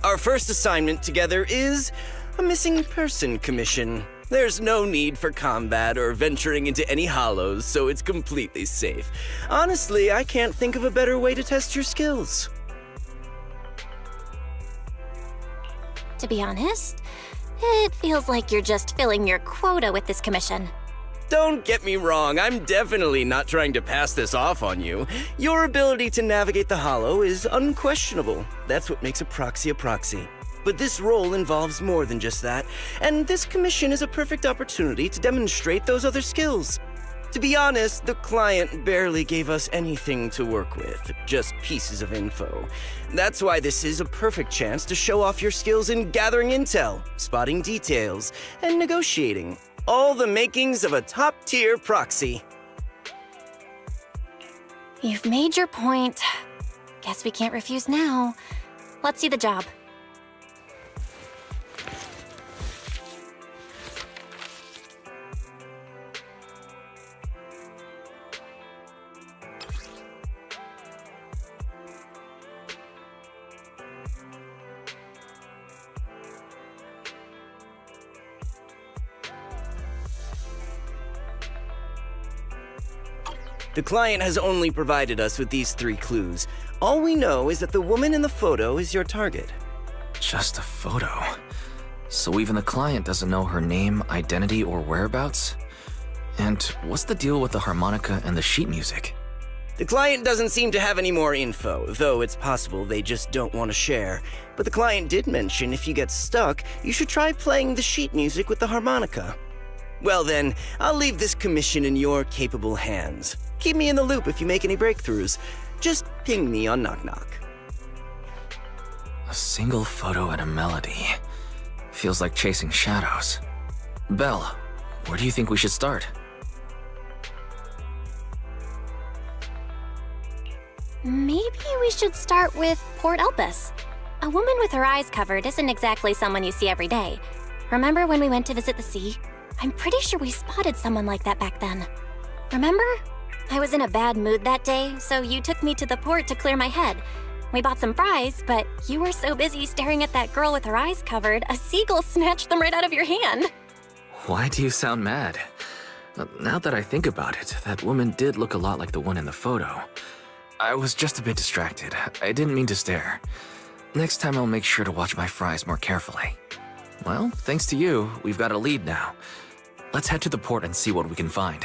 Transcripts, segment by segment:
Our first assignment together is a missing person commission. There's no need for combat or venturing into any hollows, so it's completely safe. Honestly, I can't think of a better way to test your skills. To be honest, it feels like you're just filling your quota with this commission. Don't get me wrong, I'm definitely not trying to pass this off on you. Your ability to navigate the hollow is unquestionable. That's what makes a proxy a proxy. But this role involves more than just that, and this commission is a perfect opportunity to demonstrate those other skills. To be honest, the client barely gave us anything to work with, just pieces of info. That's why this is a perfect chance to show off your skills in gathering intel, spotting details, and negotiating. All the makings of a top-tier proxy. You've made your point. Guess we can't refuse now. Let's see the job. The client has only provided us with these 3 clues. All we know is that the woman in the photo is your target. Just a photo. So even the client doesn't know her name, identity, or whereabouts? And what's the deal with the harmonica and the sheet music? The client doesn't seem to have any more info, though it's possible they just don't want to share. But the client did mention if you get stuck, you should try playing the sheet music with the harmonica. Well then, I'll leave this commission in your capable hands. Keep me in the loop if you make any breakthroughs. Just ping me on Knock Knock. A single photo and a melody. Feels like chasing shadows. Belle, where do you think we should start? Maybe we should start with Port Elpis. A woman with her eyes covered isn't exactly someone you see every day. Remember when we went to visit the sea? I'm pretty sure we spotted someone like that back then. Remember? I was in a bad mood that day, so you took me to the port to clear my head. We bought some fries, but you were so busy staring at that girl with her eyes covered, a seagull snatched them right out of your hand. Why do you sound mad? Now that I think about it, that woman did look a lot like the one in the photo. I was just a bit distracted. I didn't mean to stare. Next time I'll make sure to watch my fries more carefully. Well, thanks to you, we've got a lead now. Let's head to the port and see what we can find.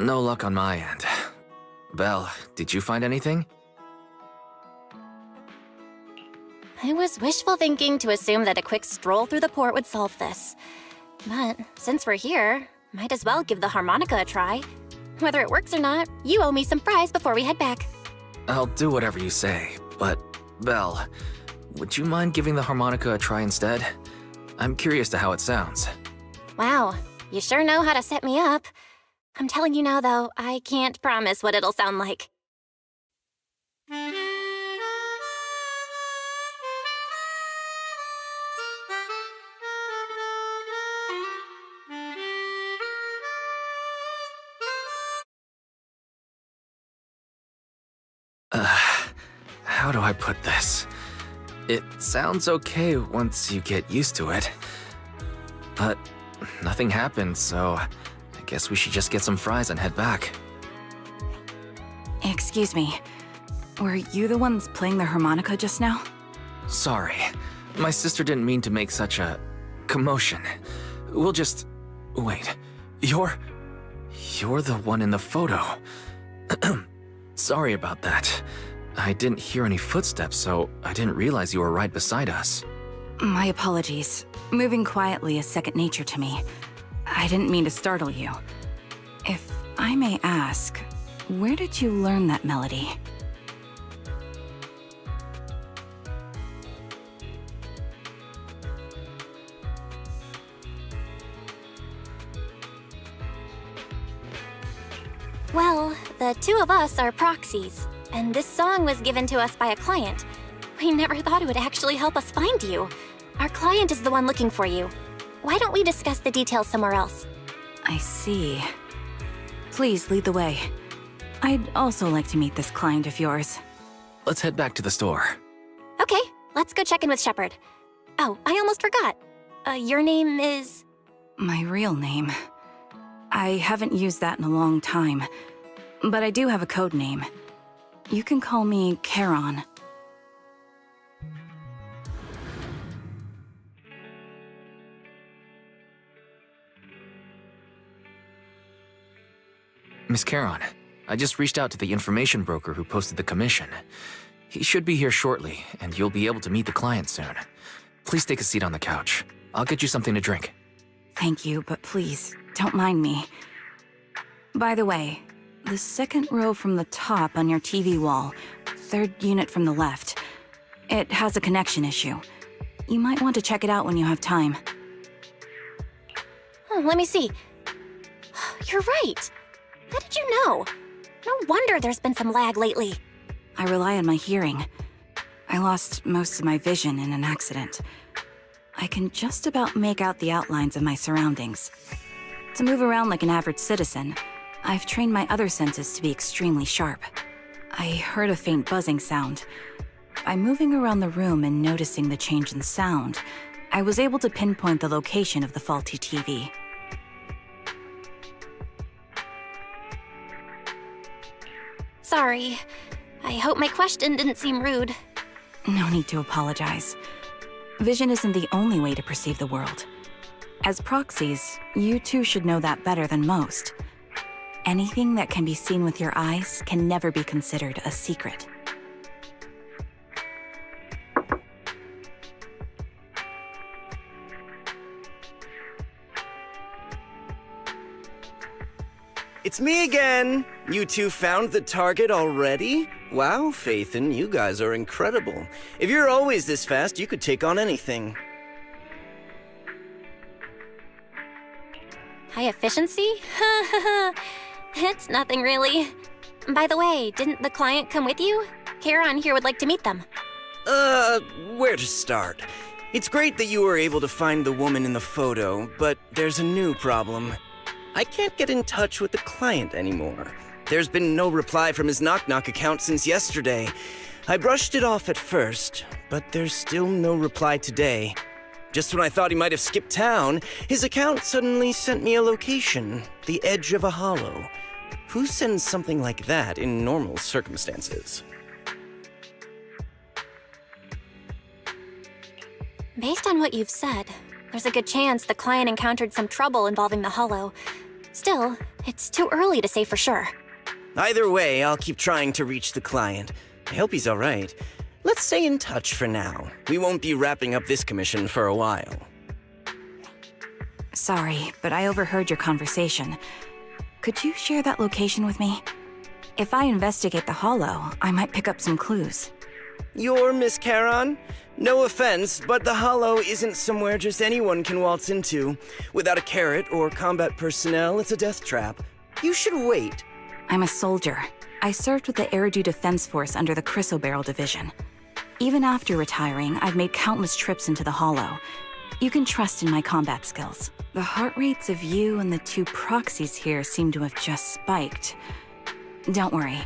No luck on my end. Belle, did you find anything? I was wishful thinking to assume that a quick stroll through the port would solve this. But since we're here, might as well give the harmonica a try. Whether it works or not, you owe me some fries before we head back. I'll do whatever you say, but Belle, would you mind giving the harmonica a try instead? I'm curious to how it sounds. Wow, you sure know how to set me up. I'm telling you now, though, I can't promise what it'll sound like. How do I put this? It sounds okay once you get used to it. But nothing happened, so I guess we should just get some fries and head back. Excuse me. Were you the ones playing the harmonica just now? Sorry. My sister didn't mean to make such a commotion. We'll just... Wait. You're the one in the photo. Sorry about that. I didn't hear any footsteps, so I didn't realize you were right beside us. My apologies. Moving quietly is second nature to me. I didn't mean to startle you. If I may ask, where did you learn that melody? Well, the two of us are proxies, and this song was given to us by a client. We never thought it would actually help us find you. Our client is the one looking for you. Why don't we discuss the details somewhere else? I see. Please lead the way. I'd also like to meet this client of yours. Let's head back to the store. Okay, let's go check in with Shepard. Oh, I almost forgot. Your name is... My real name. I haven't used that in a long time, but I do have a code name. You can call me Charon. Miss Charon, I just reached out to the information broker who posted the commission. He should be here shortly, and you'll be able to meet the client soon. Please take a seat on the couch. I'll get you something to drink. Thank you, but please, don't mind me. By the way, the second row from the top on your TV wall, third unit from the left, it has a connection issue. You might want to check it out when you have time. Let me see. You're right. How did you know? No wonder there's been some lag lately. I rely on my hearing. I lost most of my vision in an accident. I can just about make out the outlines of my surroundings. To move around like an average citizen, I've trained my other senses to be extremely sharp. I heard a faint buzzing sound. By moving around the room and noticing the change in sound, I was able to pinpoint the location of the faulty TV. Sorry. I hope my question didn't seem rude. No need to apologize. Vision isn't the only way to perceive the world. As proxies, you too should know that better than most. Anything that can be seen with your eyes can never be considered a secret. It's me again! You two found the target already? Wow, Faithin, you guys are incredible. If you're always this fast, you could take on anything. High efficiency? It's nothing really. By the way, didn't the client come with you? Charon here would like to meet them. Where to start? It's great that you were able to find the woman in the photo, but there's a new problem. I can't get in touch with the client anymore. There's been no reply from his Knock Knock account since yesterday. I brushed it off at first, but there's still no reply today. Just when I thought he might have skipped town, his account suddenly sent me a location, the edge of a hollow. Who sends something like that in normal circumstances? Based on what you've said, there's a good chance the client encountered some trouble involving the hollow. Still, it's too early to say for sure. Either way, I'll keep trying to reach the client. I hope he's all right. Let's stay in touch for now. We won't be wrapping up this commission for a while. Sorry, but I overheard your conversation. Could you share that location with me? If I investigate the Hollow, I might pick up some clues. You're Miss Charon? No offense, but the Hollow isn't somewhere just anyone can waltz into. Without a carrot or combat personnel, it's a death trap. You should wait. I'm a soldier. I served with the Eridu Defense Force under the Chrysoberyl Division. Even after retiring, I've made countless trips into the Hollow. You can trust in my combat skills. The heart rates of you and the two proxies here seem to have just spiked. Don't worry.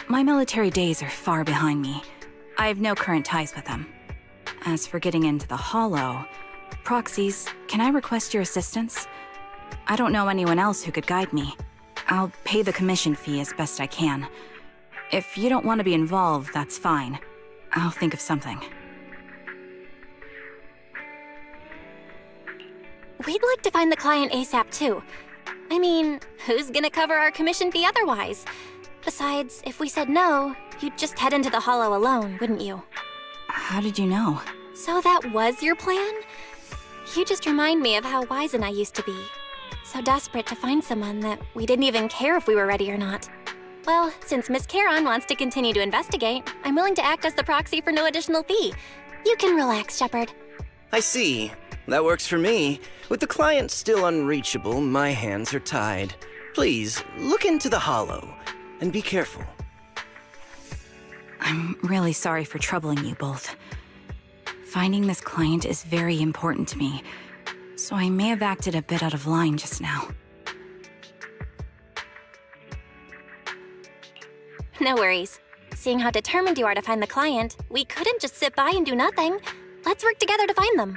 My military days are far behind me. I have no current ties with them. As for getting into the Hollow, proxies, can I request your assistance? I don't know anyone else who could guide me. I'll pay the commission fee as best I can. If you don't want to be involved, that's fine. I'll think of something. We'd like to find the client ASAP too. I mean, who's gonna cover our commission fee otherwise? Besides, if we said no, you'd just head into the Hollow alone, wouldn't you? How did you know? So that was your plan? You just remind me of how Wise and I used to be. So desperate to find someone that we didn't even care if we were ready or not. Well, since Miss Charon wants to continue to investigate, I'm willing to act as the proxy for no additional fee. You can relax, Shepard. I see. That works for me. With the client still unreachable, my hands are tied. Please, look into the Hollow, and be careful. I'm really sorry for troubling you both. Finding this client is very important to me, so I may have acted a bit out of line just now. No worries. Seeing how determined you are to find the client, we couldn't just sit by and do nothing. Let's work together to find them.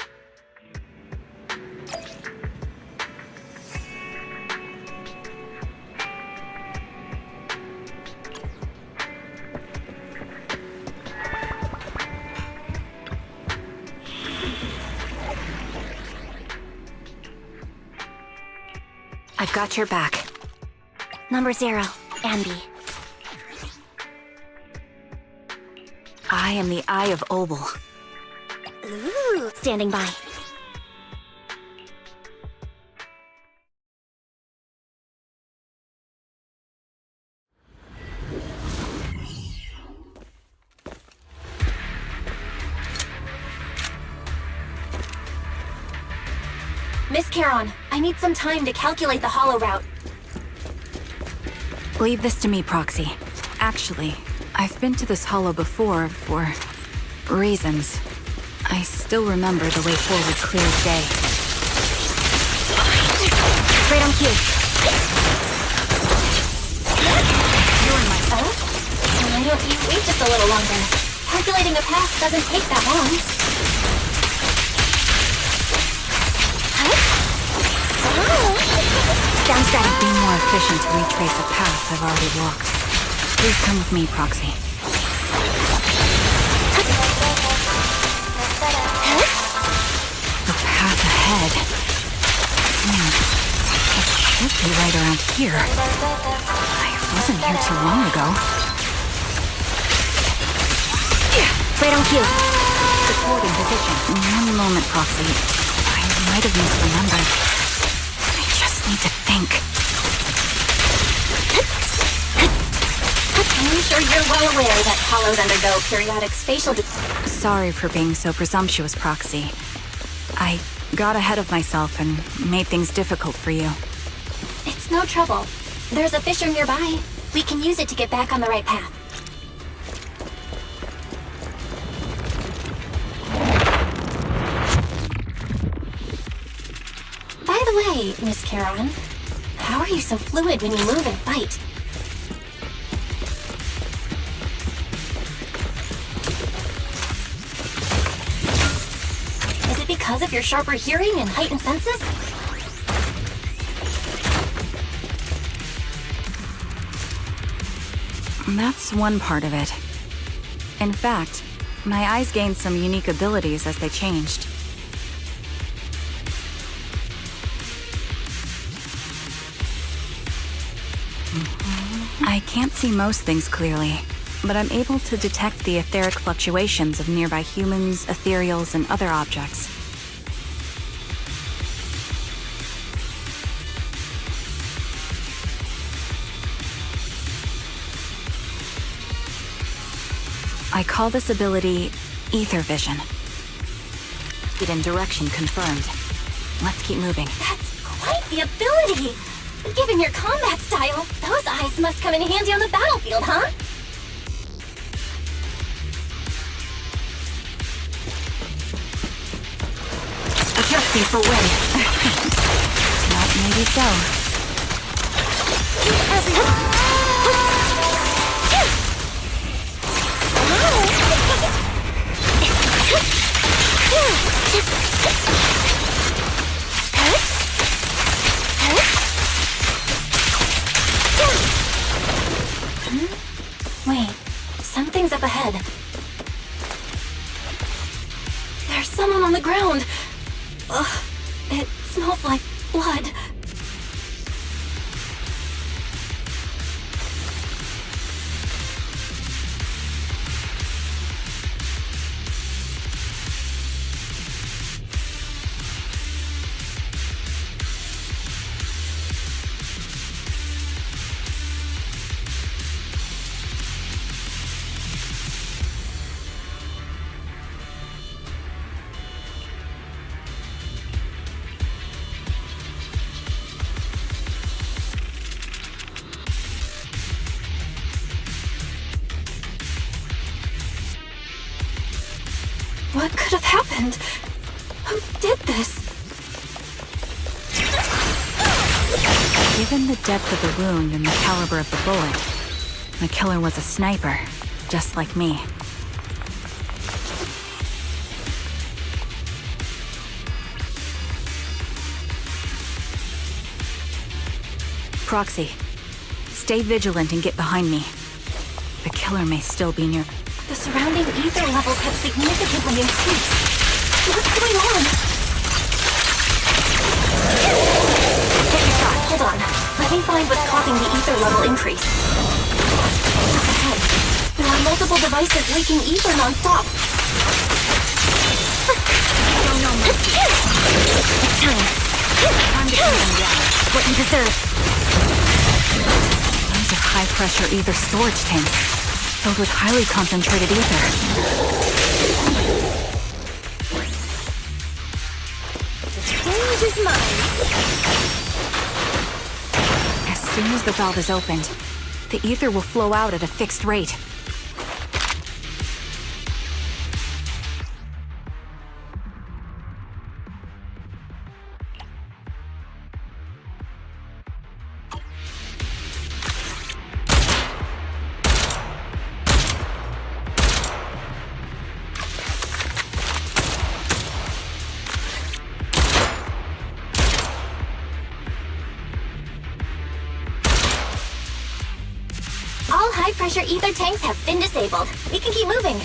I've got your back. Number 0, Andy. I am the Eye of Obel. Ooh, standing by. Miss Charon, I need some time to calculate the Hollow route. Leave this to me, Proxy. Actually, I've been to this Hollow before for reasons. I still remember the way forward clear as day. Right on cue. You're in my phone? Why don't you wait just a little longer? Calculating a path doesn't take that long. Sounds good. It'd be more efficient to retrace a path I've already walked. Please come with me, Proxy. The path ahead. It should be right around here. I wasn't here too long ago. Right on cue. Supporting position. One moment, Proxy. I might have misremembered. I just need to think. I'm sure you're well aware that hollows undergo periodic spatial Sorry for being so presumptuous, Proxy. I got ahead of myself and made things difficult for you. It's no trouble. There's a fissure nearby. We can use it to get back on the right path. By the way, Miss Charon, how are you so fluid when you move and fight? Is it because of your sharper hearing and heightened senses? That's one part of it. In fact, my eyes gained some unique abilities as they changed. I can't see most things clearly, but I'm able to detect the etheric fluctuations of nearby humans, ethereals, and other objects. I call this ability Ether Vision. Speed and direction confirmed. Let's keep moving. That's quite the ability! Given your combat style, those eyes must come in handy on the battlefield, huh? Adjusting for wind. Well, maybe so. Wait, something's up ahead. There's someone on the ground. Ugh, it smells like blood. What could have happened? Who did this? Given the depth of the wound and the caliber of the bullet, the killer was a sniper, just like me. Proxy, stay vigilant and get behind me. The killer may still be near. The surrounding ether levels have significantly increased. What's going on? Take a shot. Hold on. Let me find what's causing the ether level increase. Up ahead, there are multiple devices leaking ether non-stop. It's time. Time to calm them down. What you deserve. These are high-pressure ether storage tanks, filled with highly concentrated ether. The stage is mine. As soon as the valve is opened, the ether will flow out at a fixed rate. All high-pressure ether tanks have been disabled. We can keep moving.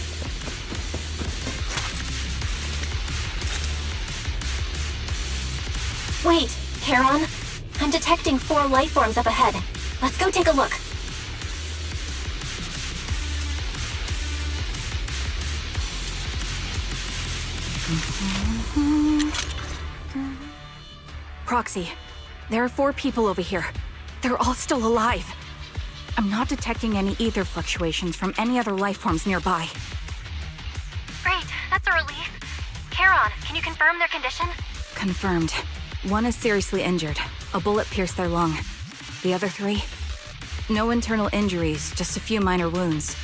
Wait, Charon. I'm detecting 4 life forms up ahead. Let's go take a look. Proxy, there are 4 people over here. They're all still alive. I'm not detecting any ether fluctuations from any other life forms nearby. Great, that's a relief. Charon, can you confirm their condition? Confirmed. 1 is seriously injured. A bullet pierced their lung. The other 3? No internal injuries, just a few minor wounds.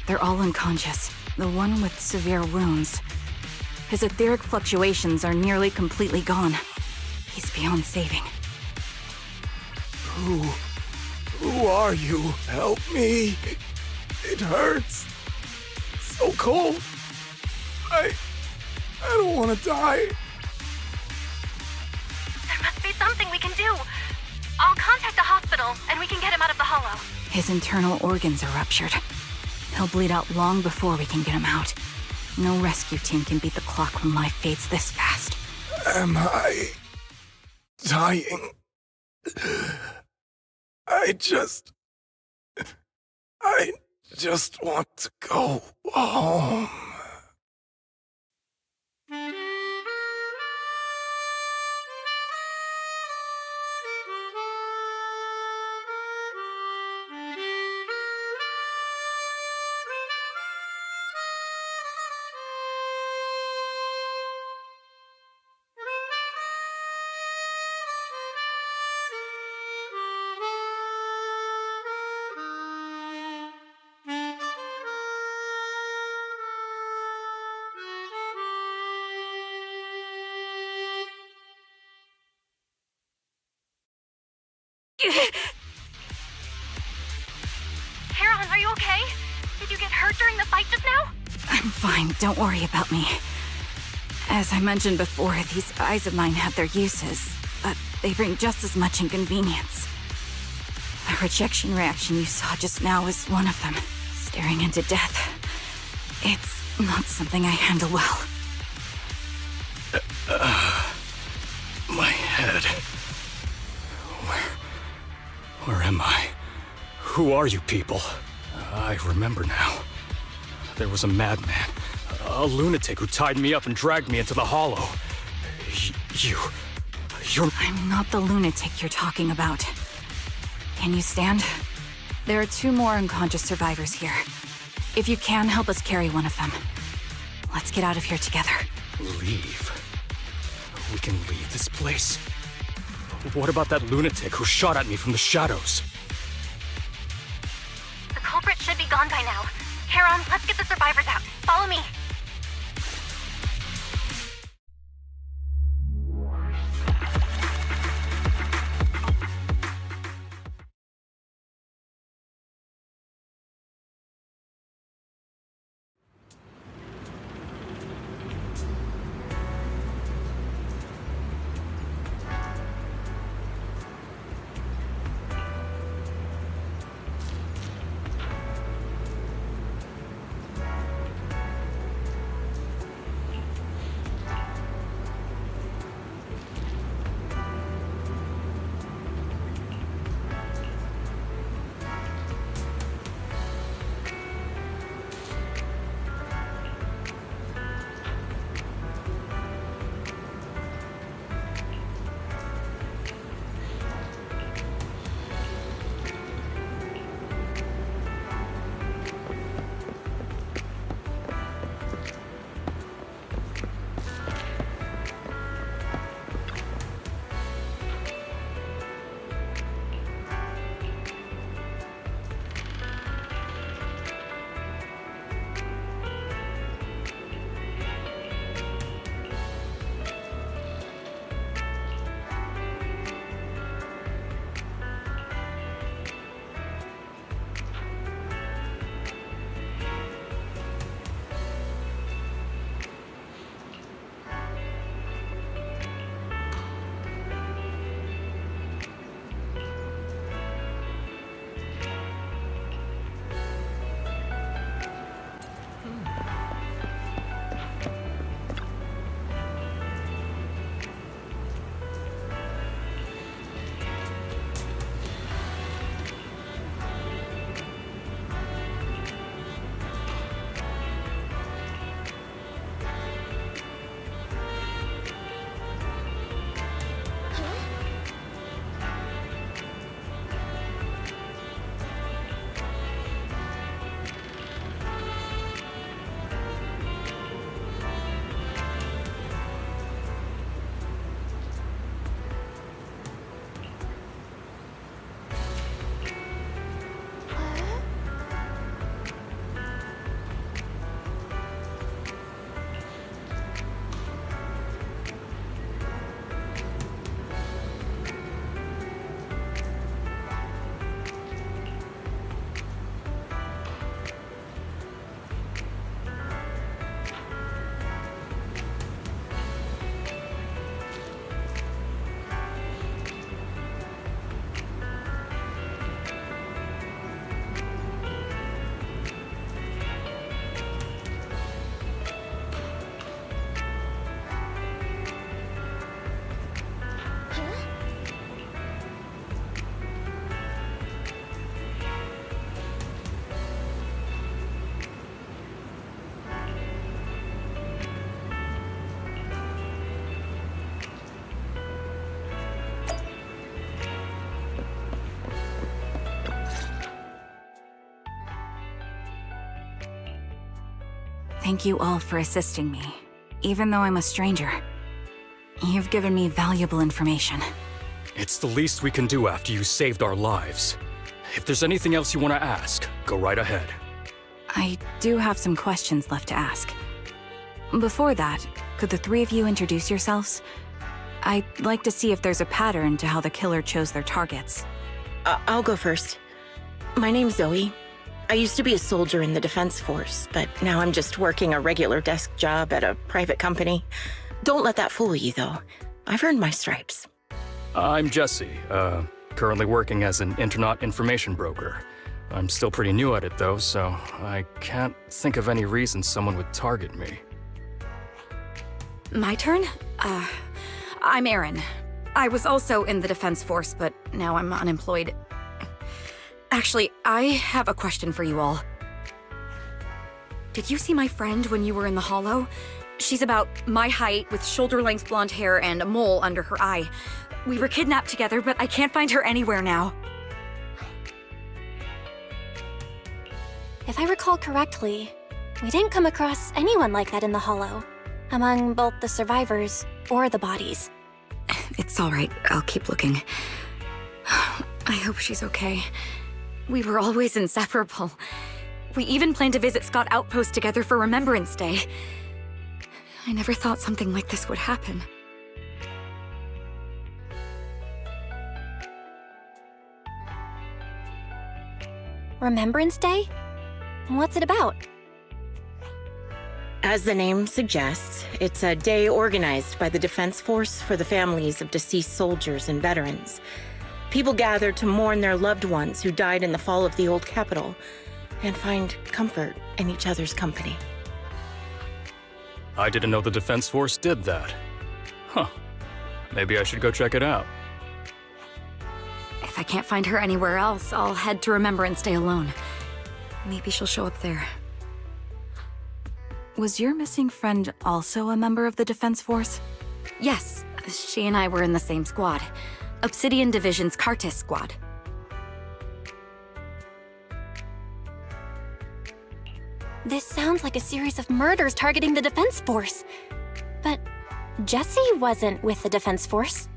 They're all unconscious. The one with severe wounds. His etheric fluctuations are nearly completely gone. He's beyond saving. Who are you? Help me. It hurts. So cold. I don't want to die. There must be something we can do. I'll contact the hospital, and we can get him out of the hollow. His internal organs are ruptured. He'll bleed out long before we can get him out. No rescue team can beat the clock when life fades this fast. Am I dying? I just I just want to go home. Karen, are you okay? Did you get hurt during the fight just now? I'm fine, don't worry about me. As I mentioned before, these eyes of mine have their uses, but they bring just as much inconvenience. The rejection reaction you saw just now is one of them. Staring into death. It's not something I handle well. My head. Where am I? Who are you people? I remember now. There was a madman, a lunatic who tied me up and dragged me into the hollow. You're... I'm not the lunatic you're talking about. Can you stand? There are 2 more unconscious survivors here. If you can, help us carry one of them. Let's get out of here together. Leave? We can leave this place? What about that lunatic who shot at me from the shadows? The culprit should be gone by now. Karen, let's get the survivors out. Follow me. Thank you all for assisting me, even though I'm a stranger. You've given me valuable information. It's the least we can do after you saved our lives. If there's anything else you want to ask, go right ahead. I do have some questions left to ask. Before that, could the three of you introduce yourselves? I'd like to see if there's a pattern to how the killer chose their targets. I'll go first. My name's Zoe. I used to be a soldier in the Defense Force, but now I'm just working a regular desk job at a private company. Don't let that fool you, though. I've earned my stripes. I'm Jesse, currently working as an internet information broker. I'm still pretty new at it, though, so I can't think of any reason someone would target me. My turn? I'm Erin. I was also in the Defense Force, but now I'm unemployed. Actually, I have a question for you all. Did you see my friend when you were in the Hollow? She's about my height, with shoulder-length blonde hair and a mole under her eye. We were kidnapped together, but I can't find her anywhere now. If I recall correctly, we didn't come across anyone like that in the Hollow, among both the survivors or the bodies. It's all right. I'll keep looking. I hope she's okay. We were always inseparable. We even planned to visit Scott Outpost together for Remembrance Day. I never thought something like this would happen. Remembrance Day? What's it about? As the name suggests, it's a day organized by the Defense Force for the families of deceased soldiers and veterans. People gather to mourn their loved ones who died in the fall of the old capital and find comfort in each other's company. I didn't know the Defense Force did that. Huh. Maybe I should go check it out. If I can't find her anywhere else, I'll head to Remembrance Day alone. Maybe she'll show up there. Was your missing friend also a member of the Defense Force? Yes, she and I were in the same squad. Obsidian Division's Cartis squad. This sounds like a series of murders targeting the Defense Force. But Jesse wasn't with the Defense Force.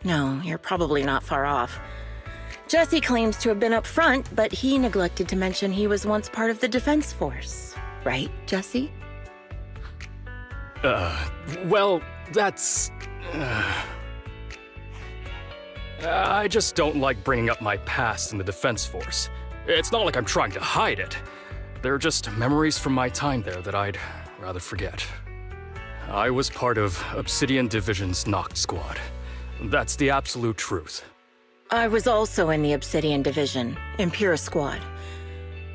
No, you're probably not far off. Jesse claims to have been up front, but he neglected to mention he was once part of the Defense Force. Right, Jesse? Well, that's... I just don't like bringing up my past in the Defense Force. It's not like I'm trying to hide it. They're just memories from my time there that I'd rather forget. I was part of Obsidian Division's Noct Squad. That's the absolute truth. I was also in the Obsidian Division, Impura Squad.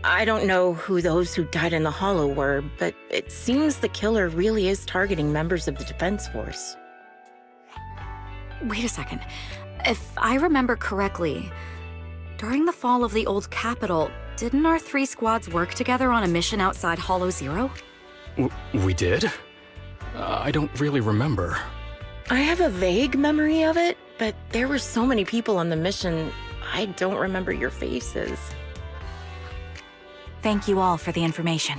I don't know who those who died in the Hollow were, but it seems the killer really is targeting members of the Defense Force. Wait a second. If I remember correctly, during the fall of the old capital, didn't our three squads work together on a mission outside Hollow Zero? We did? I don't really remember. I have a vague memory of it, but there were so many people on the mission, I don't remember your faces. Thank you all for the information.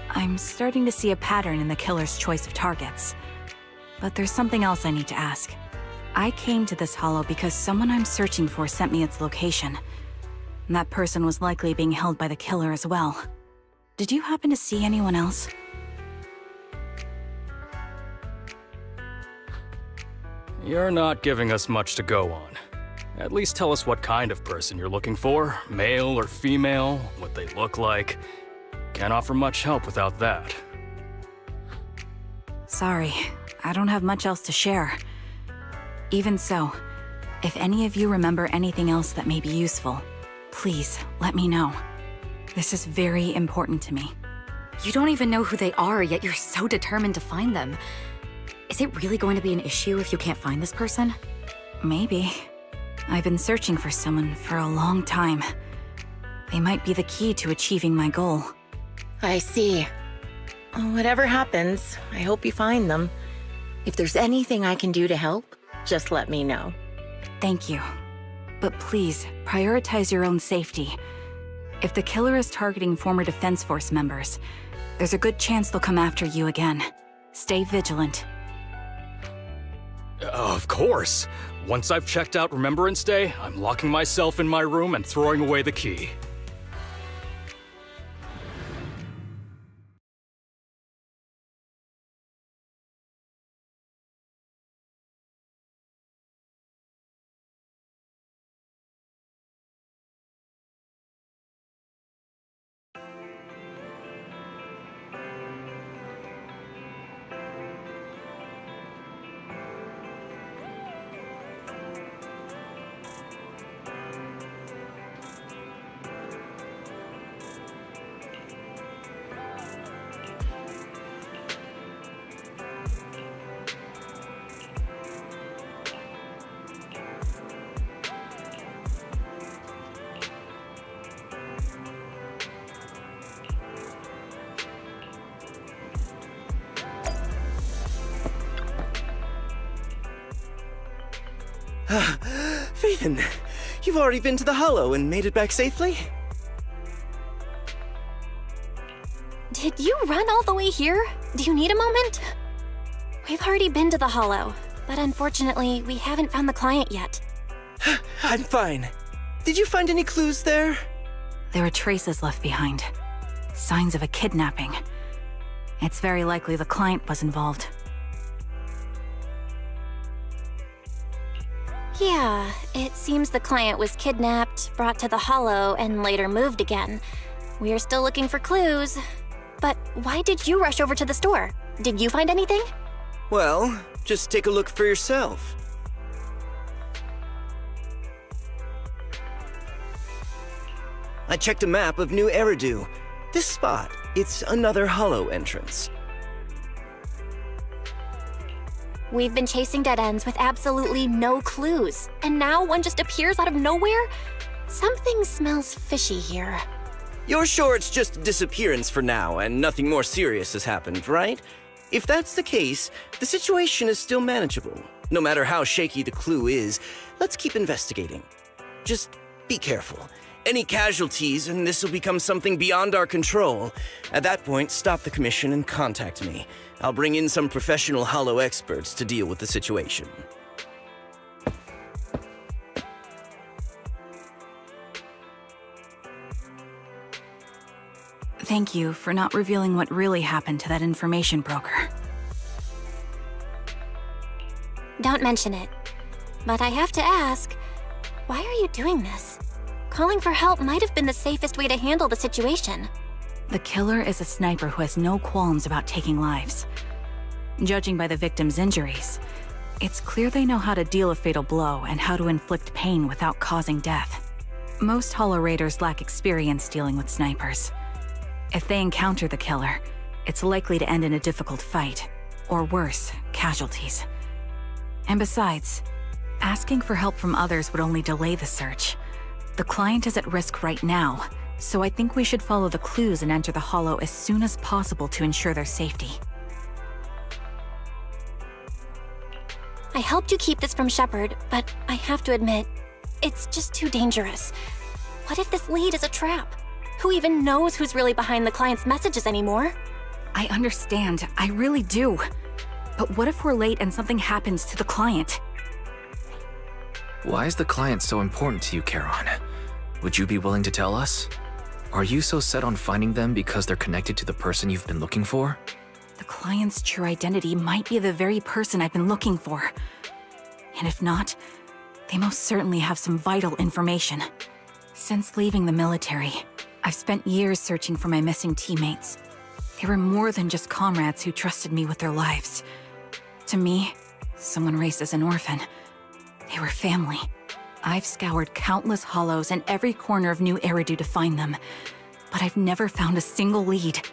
I'm starting to see a pattern in the killer's choice of targets. But there's something else I need to ask. I came to this hollow because someone I'm searching for sent me its location. And that person was likely being held by the killer as well. Did you happen to see anyone else? You're not giving us much to go on. At least tell us what kind of person you're looking for, male or female, what they look like. Can't offer much help without that. Sorry, I don't have much else to share. Even so, if any of you remember anything else that may be useful, please let me know. This is very important to me. You don't even know who they are, yet you're so determined to find them. Is it really going to be an issue if you can't find this person? Maybe. I've been searching for someone for a long time. They might be the key to achieving my goal. I see. Whatever happens, I hope you find them. If there's anything I can do to help, just let me know. Thank you. But please, prioritize your own safety. If the killer is targeting former Defense Force members, there's a good chance they'll come after you again. Stay vigilant. Of course. Once I've checked out Remembrance Day, I'm locking myself in my room and throwing away the key. Phaethon, you've already been to the Hollow and made it back safely? Did you run all the way here? Do you need a moment? We've already been to the Hollow, but unfortunately, we haven't found the client yet. I'm fine. Did you find any clues there? There are traces left behind. Signs of a kidnapping. It's very likely the client was involved. Yeah, it seems the client was kidnapped, brought to the Hollow, and later moved again. We're still looking for clues. But why did you rush over to the store? Did you find anything? Well, just take a look for yourself. I checked a map of New Eridu. This spot, it's another Hollow entrance. We've been chasing dead ends with absolutely no clues, and now one just appears out of nowhere? Something smells fishy here. You're sure it's just a disappearance for now and nothing more serious has happened, right? If that's the case, the situation is still manageable. No matter how shaky the clue is, let's keep investigating. Just be careful. Any casualties and this will become something beyond our control. At that point, stop the commission and contact me. I'll bring in some professional Hollow experts to deal with the situation. Thank you for not revealing what really happened to that information broker. Don't mention it. But I have to ask, why are you doing this? Calling for help might have been the safest way to handle the situation. The killer is a sniper who has no qualms about taking lives. Judging by the victim's injuries, it's clear they know how to deal a fatal blow and how to inflict pain without causing death. Most Hollow Raiders lack experience dealing with snipers. If they encounter the killer, it's likely to end in a difficult fight, or worse, casualties. And besides, asking for help from others would only delay the search. The client is at risk right now, so I think we should follow the clues and enter the Hollow as soon as possible to ensure their safety. I helped you keep this from Shepard, but I have to admit, it's just too dangerous. What if this lead is a trap? Who even knows who's really behind the client's messages anymore? I understand, I really do. But what if we're late and something happens to the client? Why is the client so important to you, Charon? Would you be willing to tell us? Are you so set on finding them because they're connected to the person you've been looking for? The client's true identity might be the very person I've been looking for. And if not, they most certainly have some vital information. Since leaving the military, I've spent years searching for my missing teammates. They were more than just comrades who trusted me with their lives. To me, someone raised as an orphan, they were family. I've scoured countless hollows and every corner of New Eridu to find them, but I've never found a single lead.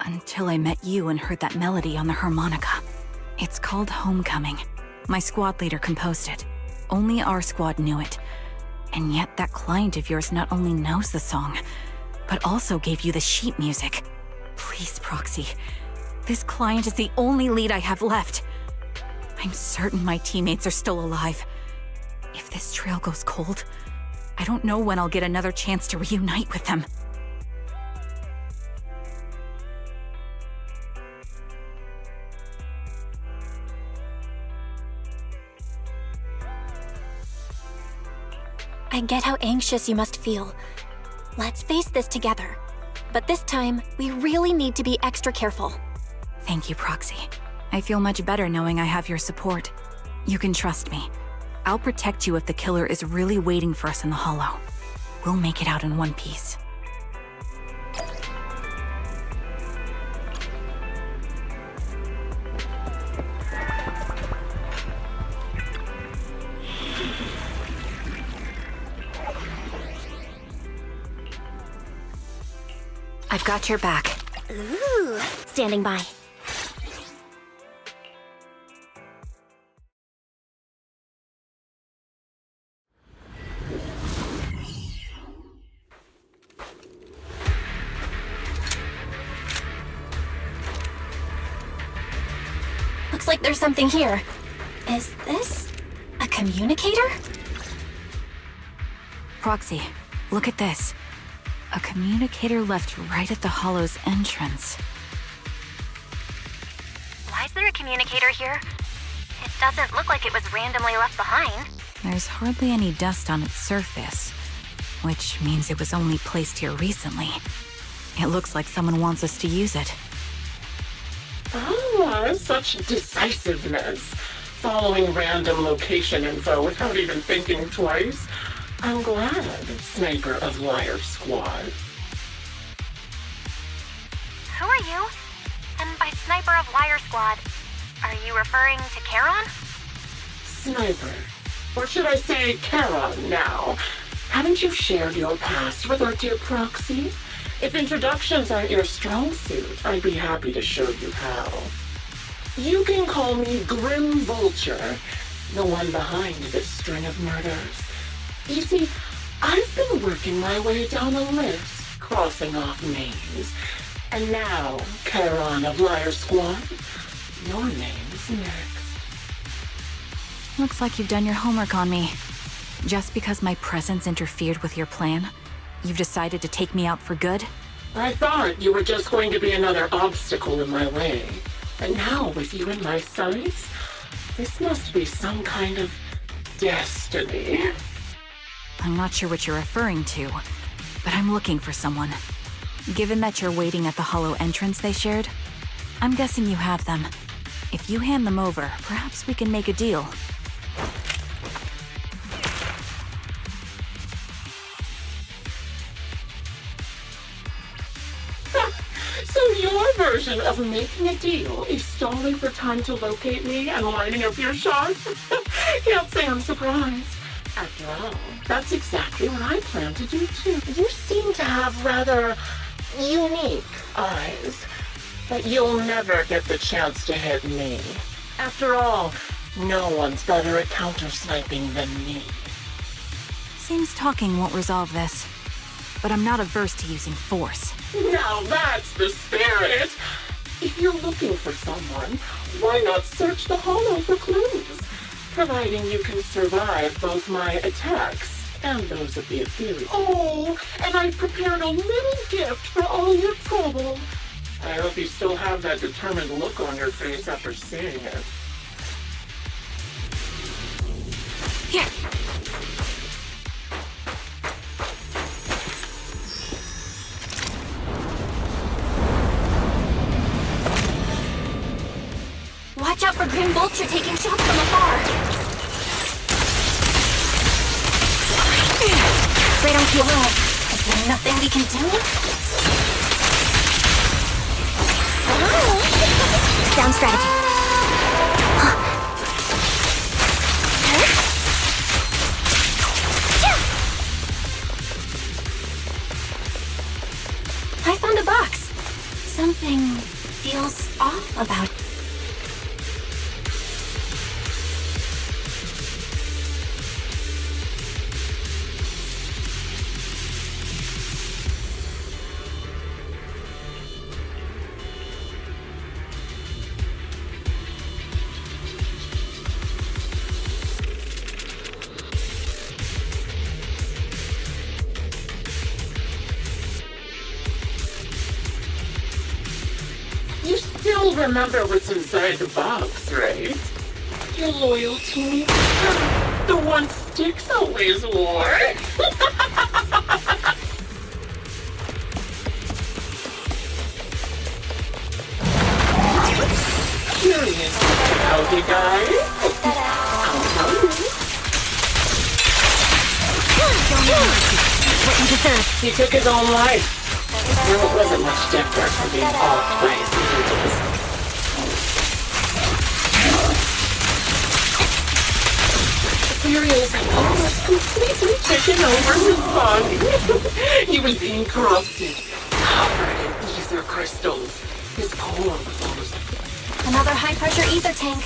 Until I met you and heard that melody on the harmonica. It's called Homecoming. My squad leader composed it. Only our squad knew it. And yet that client of yours not only knows the song, but also gave you the sheet music. Please, Proxy. This client is the only lead I have left. I'm certain my teammates are still alive. If this trail goes cold, I don't know when I'll get another chance to reunite with them. I get how anxious you must feel. Let's face this together. But this time, we really need to be extra careful. Thank you, Proxy. I feel much better knowing I have your support. You can trust me. I'll protect you if the killer is really waiting for us in the Hollow. We'll make it out in one piece. I've got your back. Ooh, standing by. Looks like there's something here. Is this a communicator? Proxy, look at this. A communicator left right at the Hollow's entrance. Why is there a communicator here? It doesn't look like it was randomly left behind. There's hardly any dust on its surface, which means it was only placed here recently. It looks like someone wants us to use it. Ah, such decisiveness. Following random location info without even thinking twice. I'm glad, Sniper of Liar Squad. Who are you? And by Sniper of Liar Squad, are you referring to Charon? Sniper. Or should I say Charon now? Haven't you shared your past with our dear Proxy? If introductions aren't your strong suit, I'd be happy to show you how. You can call me Grim Vulture, the one behind this string of murders. You see, I've been working my way down a list, crossing off names. And now, Charon of Liar Squad, your name's next. Looks like you've done your homework on me. Just because my presence interfered with your plan, you've decided to take me out for good? I thought you were just going to be another obstacle in my way. And now, with you in my sights, this must be some kind of destiny. I'm not sure what you're referring to, but I'm looking for someone. Given that you're waiting at the Hollow entrance they shared, I'm guessing you have them. If you hand them over, perhaps we can make a deal. So your version of making a deal is stalling for time to locate me and lining up your shot? Can't say I'm surprised. After all, that's exactly what I plan to do too. You seem to have rather unique eyes, but you'll never get the chance to hit me. After all, no one's better at counter-sniping than me. Seems talking won't resolve this, but I'm not averse to using force. Now that's the spirit! If you're looking for someone, why not search the Hollow for clues? Providing you can survive both my attacks and those of the ethereal. Oh, and I've prepared a little gift for all your trouble. I hope you still have that determined look on your face after seeing it. Here! Watch out for Grim Vulture taking shots from afar. They don't feel it. Is there nothing we can do? Down strategy. I found a box. Something feels off about it. You'll remember what's inside the box, right? Your loyal to me? The one Styx always wore. Curious how you guys? I'll tell you. What you deserve. He took his own life. No, it wasn't much different from being offed by his angels. Ethereals had almost completely taken over his body. He was being corrupted, covered in ether crystals. His core was almost... Another high-pressure ether tank.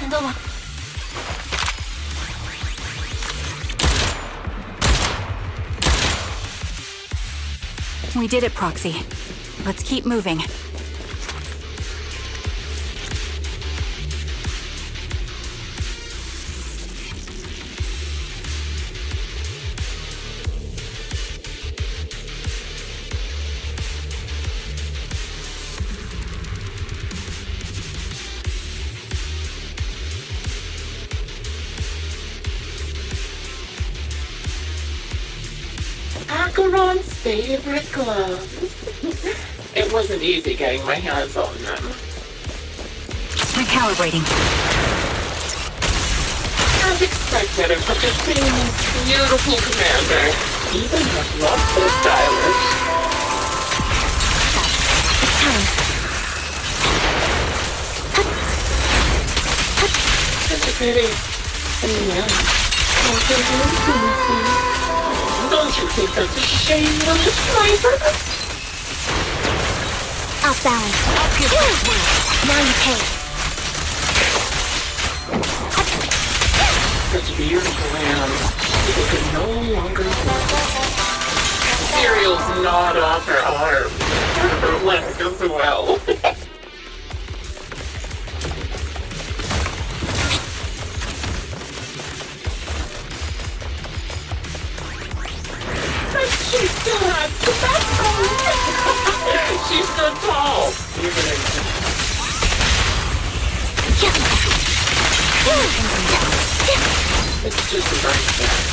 And a We did it, Proxy. Let's keep moving. Acheron's favorite gloves. It wasn't easy getting my hands on them. Recalibrating. As expected of such a famous, beautiful commander, even her gloves so stylish. Such a pity. And yeah, don't you think that's a shame, little sniper? off balance. Now you pay. Such beautiful hands. People can no longer hold. Cereal's gnawed off her arm. Her leg as well. She still has the backbone. She stood tall. Even in... It's just a nice fact.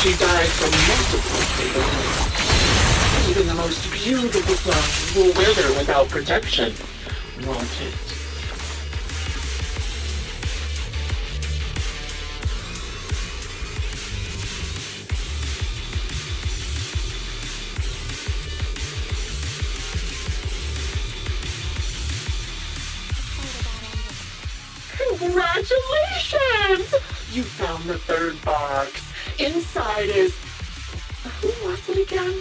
She died from multiple fatal wounds. Even the most beautiful flowers will wither without protection. Won't it? Congratulations! You found the third box. Inside is... Who was it again?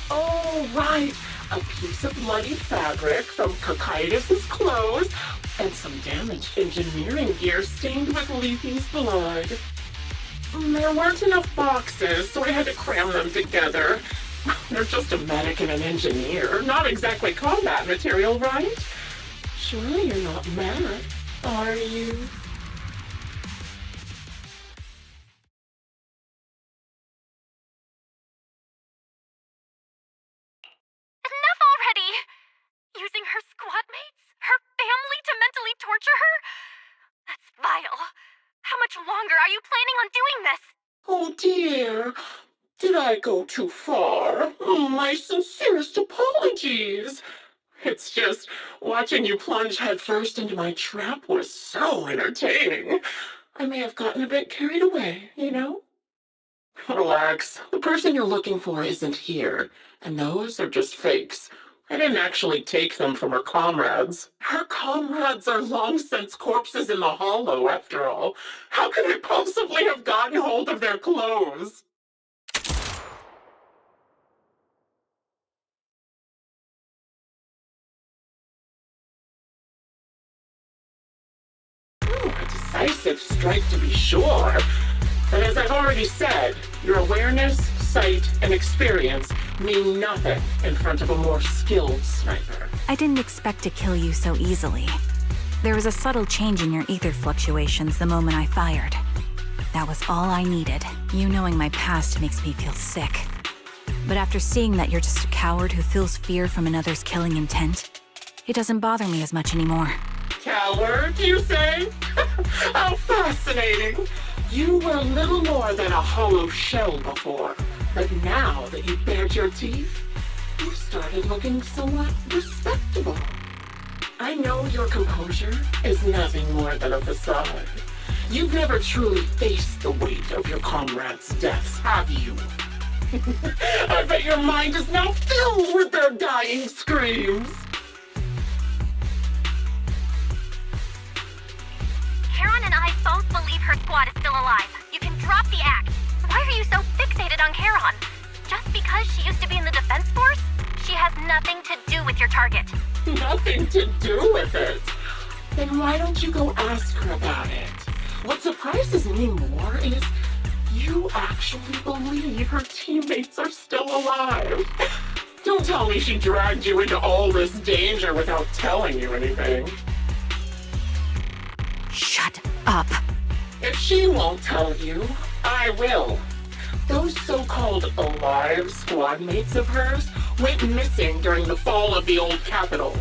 Oh, right. A piece of bloody fabric from Cocytus's clothes and some damaged engineering gear stained with Leafy's blood. There weren't enough boxes, so I had to cram them together. They're just a medic and an engineer. Not exactly combat material, right? Surely you're not mad, are you? Enough already! Using her squad mates? Her family to mentally torture her? That's vile. How much longer are you planning on doing this? Oh dear. Did I go too far? My sincerest apologies. It's just, watching you plunge headfirst into my trap was so entertaining. I may have gotten a bit carried away, you know? Relax. The person you're looking for isn't here, and those are just fakes. I didn't actually take them from her comrades. Her comrades are long since corpses in the hollow, after all. How could I possibly have gotten hold of their clothes? A decisive strike to be sure. But as I've already said, your awareness, sight, and experience mean nothing in front of a more skilled sniper. I didn't expect to kill you so easily. There was a subtle change in your ether fluctuations the moment I fired. That was all I needed. You knowing my past makes me feel sick. But after seeing that you're just a coward who feels fear from another's killing intent, It doesn't bother me as much anymore. Coward, you say? How fascinating. You were little more than a hollow shell before, but now that you've bared your teeth, you've started looking somewhat respectable. I know your composure is nothing more than a facade. You've never truly faced the weight of your comrades' deaths, have you? I bet your mind is now filled with their dying screams. Charon and I both believe her squad is still alive. You can drop the act. Why are you so fixated on Charon? Just because she used to be in the defense force? She has nothing to do with your target. Nothing to do with it. Then why don't you go ask her about it? What surprises me more is you actually believe her teammates are still alive. Don't tell me she dragged you into all this danger without telling you anything. Shut up. If she won't tell you, I will. Those so-called alive squad mates of hers went missing during the fall of the old capital.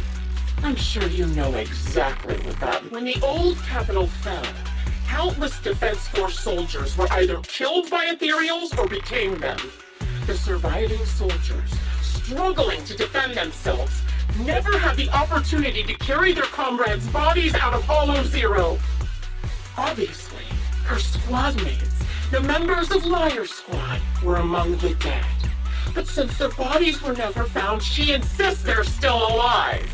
I'm sure you know exactly what that. When the old capital fell, countless Defense Force soldiers were either killed by ethereals or became them. The surviving soldiers, struggling to defend themselves, never had the opportunity to carry their comrades' bodies out of Hollow Zero. Obviously, her squad mates, the members of Liar Squad, were among the dead. But since their bodies were never found, she insists they're still alive,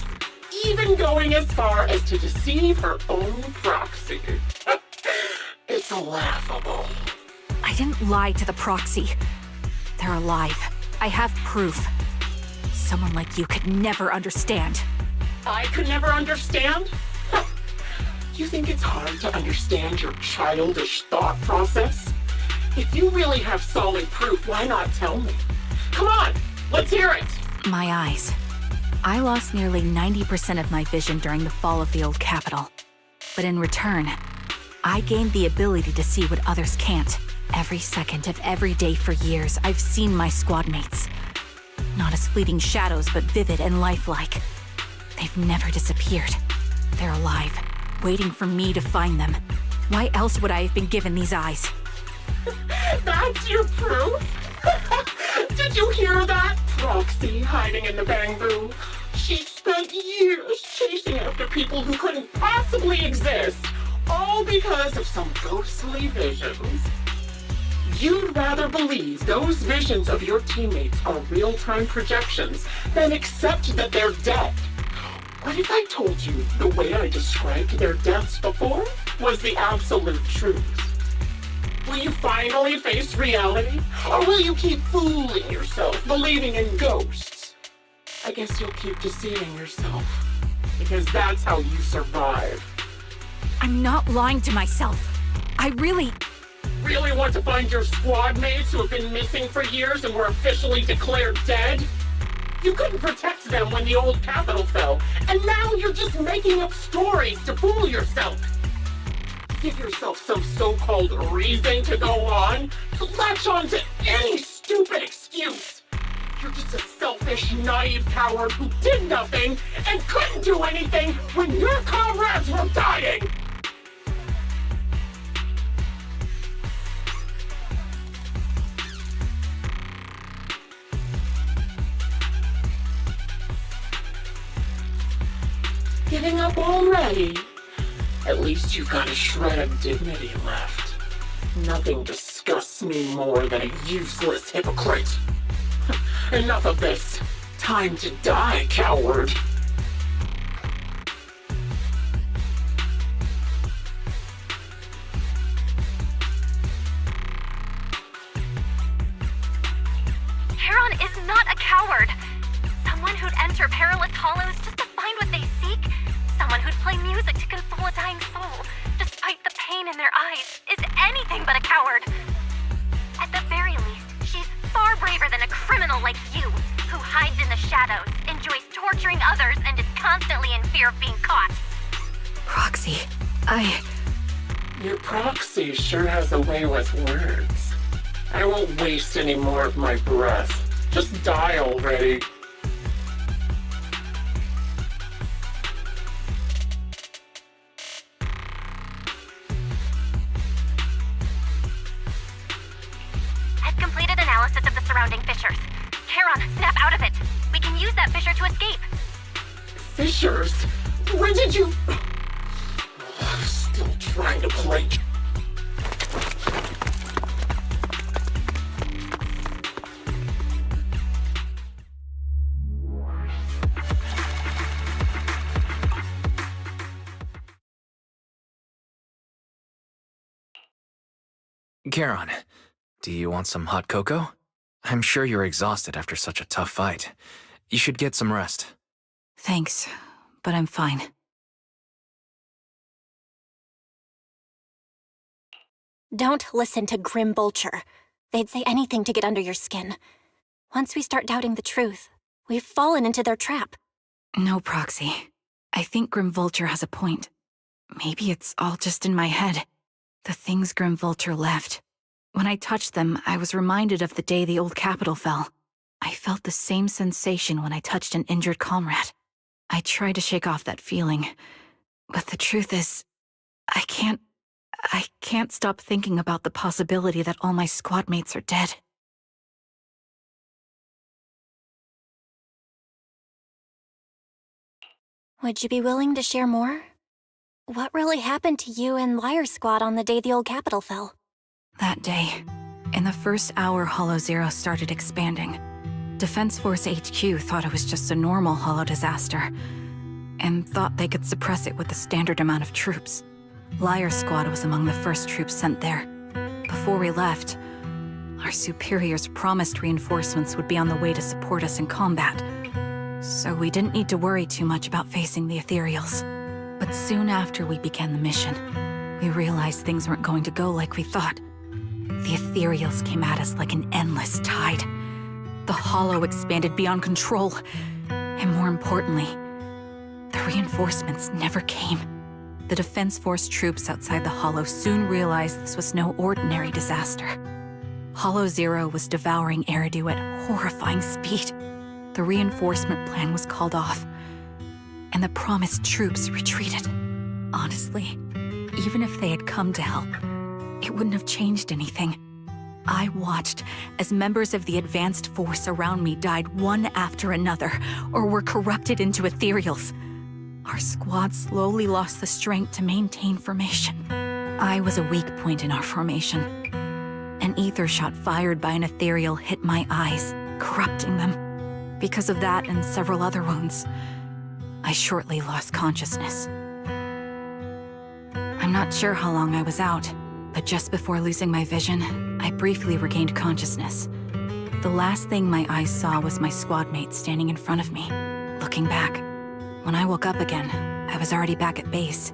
even going as far as to deceive her own proxy. It's laughable. I didn't lie to the proxy. They're alive. I have proof. Someone like you could never understand. I could never understand? You think it's hard to understand your childish thought process? If you really have solid proof, why not tell me? Come on, let's hear it! My eyes. I lost nearly 90% of my vision during the fall of the old capital. But in return, I gained the ability to see what others can't. Every second of every day for years, I've seen my squad mates. Not as fleeting shadows, but vivid and lifelike. They've never disappeared. They're alive, waiting for me to find them. Why else would I have been given these eyes? That's your proof? Did you hear that? Proxy hiding in the bamboo. She spent years chasing after people who couldn't possibly exist, all because of some ghostly visions. You'd rather believe those visions of your teammates are real-time projections than accept that they're dead. What if I told you the way I described their deaths before was the absolute truth? Will you finally face reality? Or will you keep fooling yourself, believing in ghosts? I guess you'll keep deceiving yourself, because that's how you survive. I'm not lying to myself. I really want to find your squad mates who have been missing for years and were officially declared dead? You couldn't protect them when the old capital fell, and now you're just making up stories to fool yourself. Give yourself some so-called reason to go on, to latch on to any stupid excuse. You're just a selfish, naive coward who did nothing and couldn't do anything when your comrades were dying. Giving up already? At least you've got a shred of dignity left. Nothing disgusts me more than a useless hypocrite. Enough of this. Time to die, coward. Charon is not a coward. Someone who'd enter perilous hollows just to find what they seek. Someone who'd play music to console a dying soul, despite the pain in their eyes, is anything but a coward. At the very least, she's far braver than a criminal like you, who hides in the shadows, enjoys torturing others, and is constantly in fear of being caught. Proxy, Your proxy sure has a way with words. I won't waste any more of my breath. Just die already. use that fissure to escape. Fissures? When did you... Still trying to play... Charon, do you want some hot cocoa? I'm sure you're exhausted after such a tough fight. You should get some rest. Thanks, but I'm fine. Don't listen to Grim Vulture. They'd say anything to get under your skin. Once we start doubting the truth, we've fallen into their trap. No, Proxy. I think Grim Vulture has a point. Maybe it's all just in my head. The things Grim Vulture left. When I touched them, I was reminded of the day the old capital fell. I felt the same sensation when I touched an injured comrade. I tried to shake off that feeling, but the truth is, I can't stop thinking about the possibility that all my squad mates are dead. Would you be willing to share more? What really happened to you and Liar Squad on the day the old capital fell? That day, in the first hour Hollow Zero started expanding. Defense Force HQ thought it was just a normal Hollow disaster, and thought they could suppress it with the standard amount of troops. Liar Squad was among the first troops sent there. Before we left, our superiors promised reinforcements would be on the way to support us in combat, so we didn't need to worry too much about facing the Ethereals. But soon after we began the mission, we realized things weren't going to go like we thought. The Ethereals came at us like an endless tide. The Hollow expanded beyond control, and more importantly, the reinforcements never came. The Defense Force troops outside the Hollow soon realized this was no ordinary disaster. Hollow Zero was devouring Eridu at horrifying speed. The reinforcement plan was called off, and the promised troops retreated. Honestly, even if they had come to help, it wouldn't have changed anything. I watched as members of the advanced force around me died one after another, or were corrupted into ethereals. Our squad slowly lost the strength to maintain formation. I was a weak point in our formation. An ether shot fired by an ethereal hit my eyes, corrupting them. Because of that and several other wounds, I shortly lost consciousness. I'm not sure how long I was out, but just before losing my vision, I briefly regained consciousness. The last thing my eyes saw was my squad mate standing in front of me, looking back. When I woke up again, I was already back at base.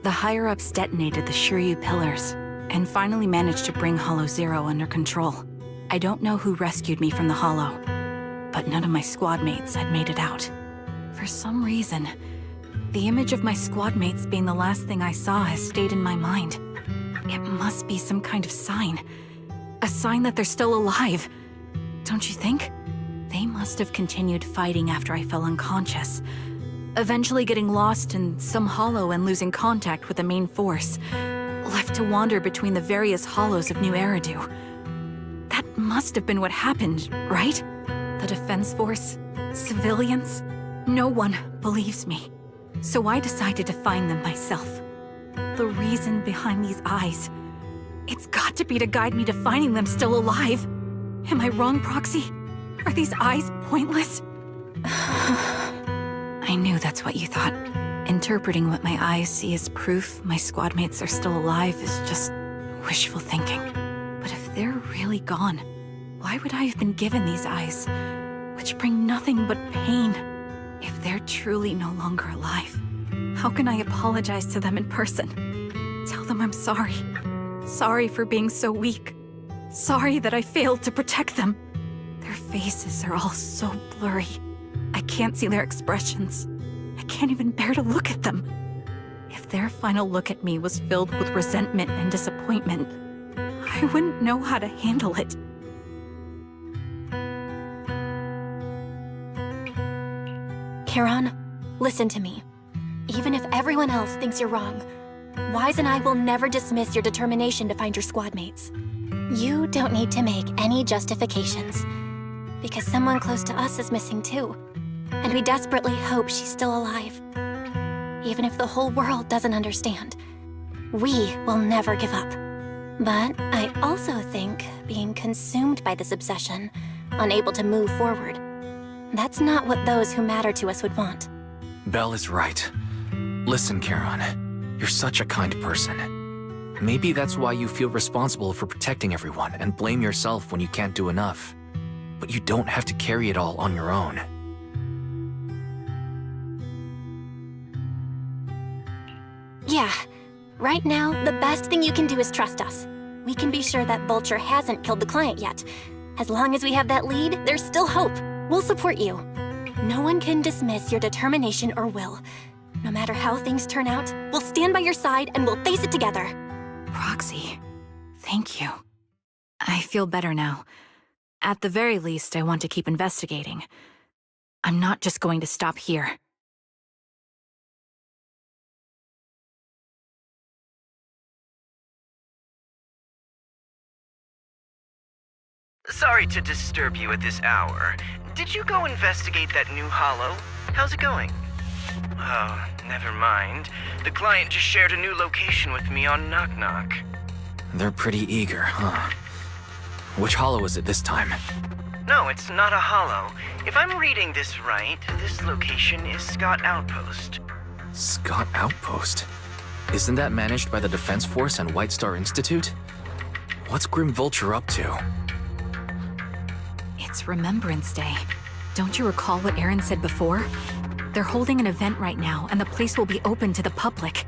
The higher-ups detonated the Shiryu pillars, and finally managed to bring Hollow Zero under control. I don't know who rescued me from the Hollow, but none of my squad mates had made it out. For some reason, the image of my squad mates being the last thing I saw has stayed in my mind. It must be some kind of sign. A sign that they're still alive. Don't you think? They must have continued fighting after I fell unconscious, eventually getting lost in some hollow and losing contact with the main force, left to wander between the various hollows of New Eridu. That must have been what happened, right? The Defense Force? Civilians? No one believes me. So I decided to find them myself. The reason behind these eyes. It's got to be to guide me to finding them still alive. Am I wrong, Proxy? Are these eyes pointless? I knew that's what you thought. Interpreting what my eyes see as proof my squad mates are still alive is just wishful thinking. But if they're really gone, why would I have been given these eyes, which bring nothing but pain? If they're truly no longer alive, how can I apologize to them in person? Tell them I'm sorry. Sorry for being so weak. Sorry that I failed to protect them. Their faces are all so blurry. I can't see their expressions. I can't even bear to look at them. If their final look at me was filled with resentment and disappointment, I wouldn't know how to handle it. Charon, listen to me. Even if everyone else thinks you're wrong, Wise and I will never dismiss your determination to find your squad mates. You don't need to make any justifications, because someone close to us is missing too. and we desperately hope she's still alive. Even if the whole world doesn't understand, we will never give up. But I also think being consumed by this obsession, unable to move forward, that's not what those who matter to us would want. Belle is right. Listen, Charon, you're such a kind person. Maybe that's why you feel responsible for protecting everyone and blame yourself when you can't do enough. But you don't have to carry it all on your own. Yeah. Right now, the best thing you can do is trust us. We can be sure that Vulture hasn't killed the client yet. As long as we have that lead, there's still hope. We'll support you. No one can dismiss your determination or will. No matter how things turn out, we'll stand by your side and we'll face it together. Proxy, thank you. I feel better now. At the very least, I want to keep investigating. I'm not just going to stop here. Sorry to disturb you at this hour. Did you go investigate that new hollow? How's it going? Oh, never mind. The client just shared a new location with me on Knock Knock. They're pretty eager, huh? Which hollow is it this time? No, it's not a hollow. If I'm reading this right, this location is Scott Outpost. Scott Outpost? Isn't that managed by the Defense Force and White Star Institute? What's Grim Vulture up to? It's Remembrance Day. Don't you recall what Aaron said before? They're holding an event right now, and the place will be open to the public.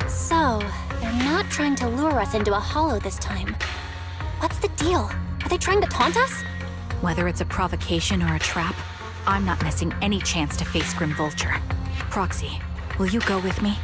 So, they're not trying to lure us into a hollow this time. What's the deal? Are they trying to taunt us? Whether it's a provocation or a trap, I'm not missing any chance to face Grim Vulture. Proxy, will you go with me?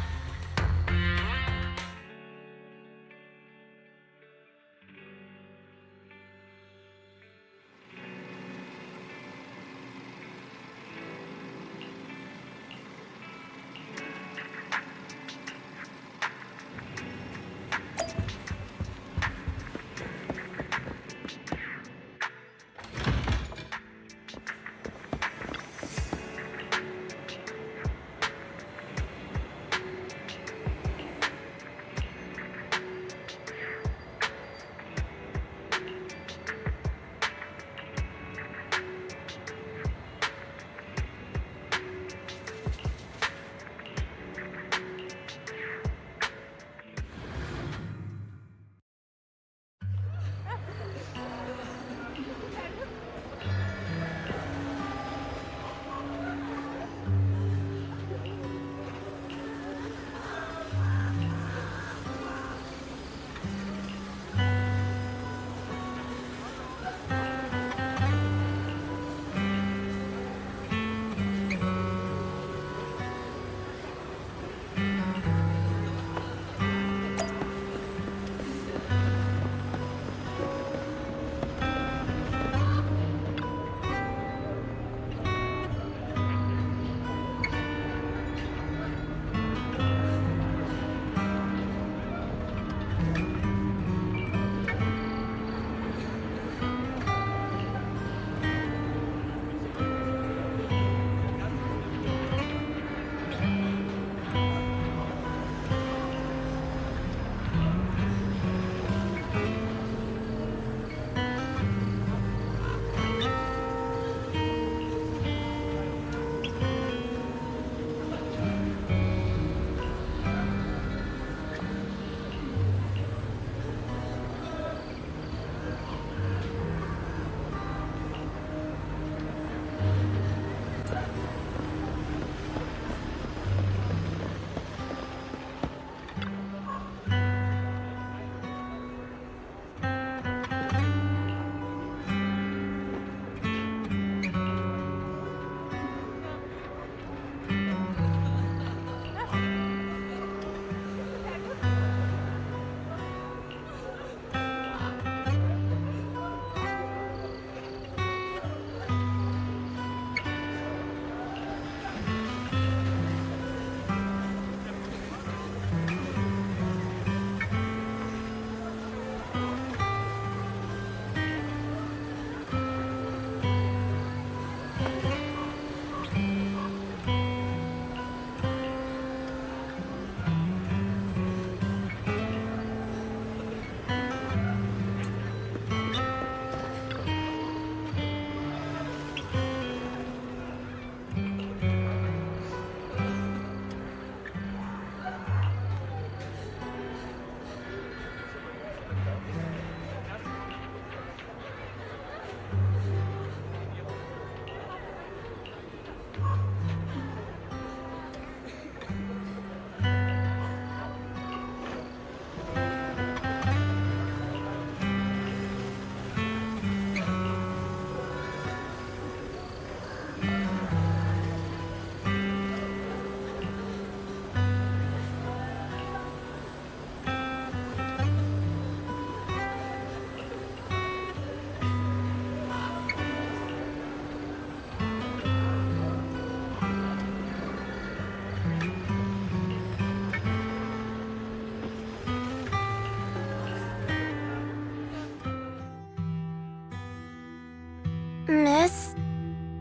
Miss,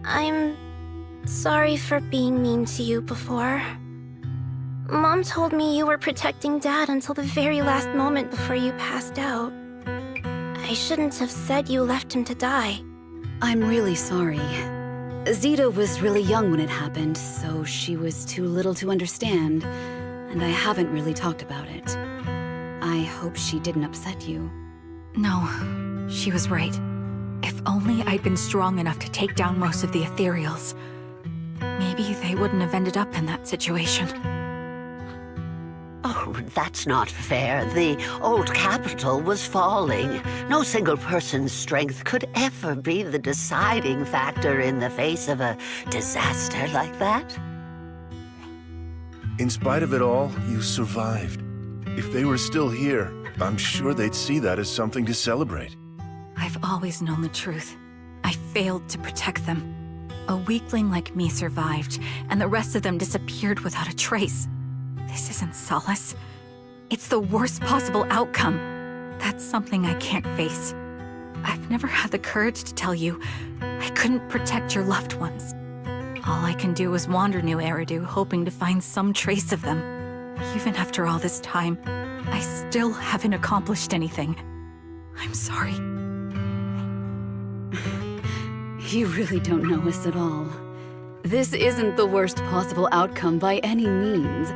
I'm sorry for being mean to you before. Mom told me you were protecting Dad until the very last moment before you passed out. I shouldn't have said you left him to die. I'm really sorry. Zeta was really young when it happened, so she was too little to understand, and I haven't really talked about it. I hope she didn't upset you. No, she was right. If only I'd been strong enough to take down most of the ethereals. Maybe they wouldn't have ended up in that situation. Oh, that's not fair. The old capital was falling. No single person's strength could ever be the deciding factor in the face of a disaster like that. In spite of it all, you survived. If they were still here, I'm sure they'd see that as something to celebrate. I've always known the truth. I failed to protect them. A weakling like me survived, and the rest of them disappeared without a trace. This isn't solace. It's the worst possible outcome. That's something I can't face. I've never had the courage to tell you I couldn't protect your loved ones. All I can do is wander New Eridu, hoping to find some trace of them. Even after all this time, I still haven't accomplished anything. I'm sorry. You really don't know us at all. This isn't the worst possible outcome by any means.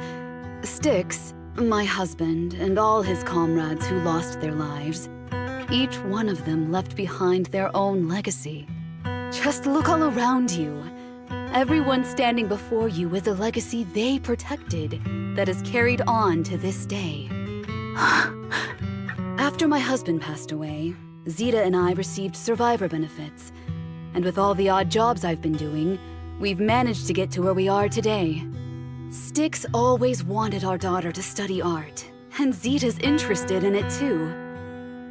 Styx, my husband, and all his comrades who lost their lives, each one of them left behind their own legacy. Just look all around you. Everyone standing before you is a legacy they protected that is carried on to this day. After my husband passed away, Zeta and I received survivor benefits. And with all the odd jobs I've been doing, we've managed to get to where we are today. Styx always wanted our daughter to study art, and Zeta's interested in it too.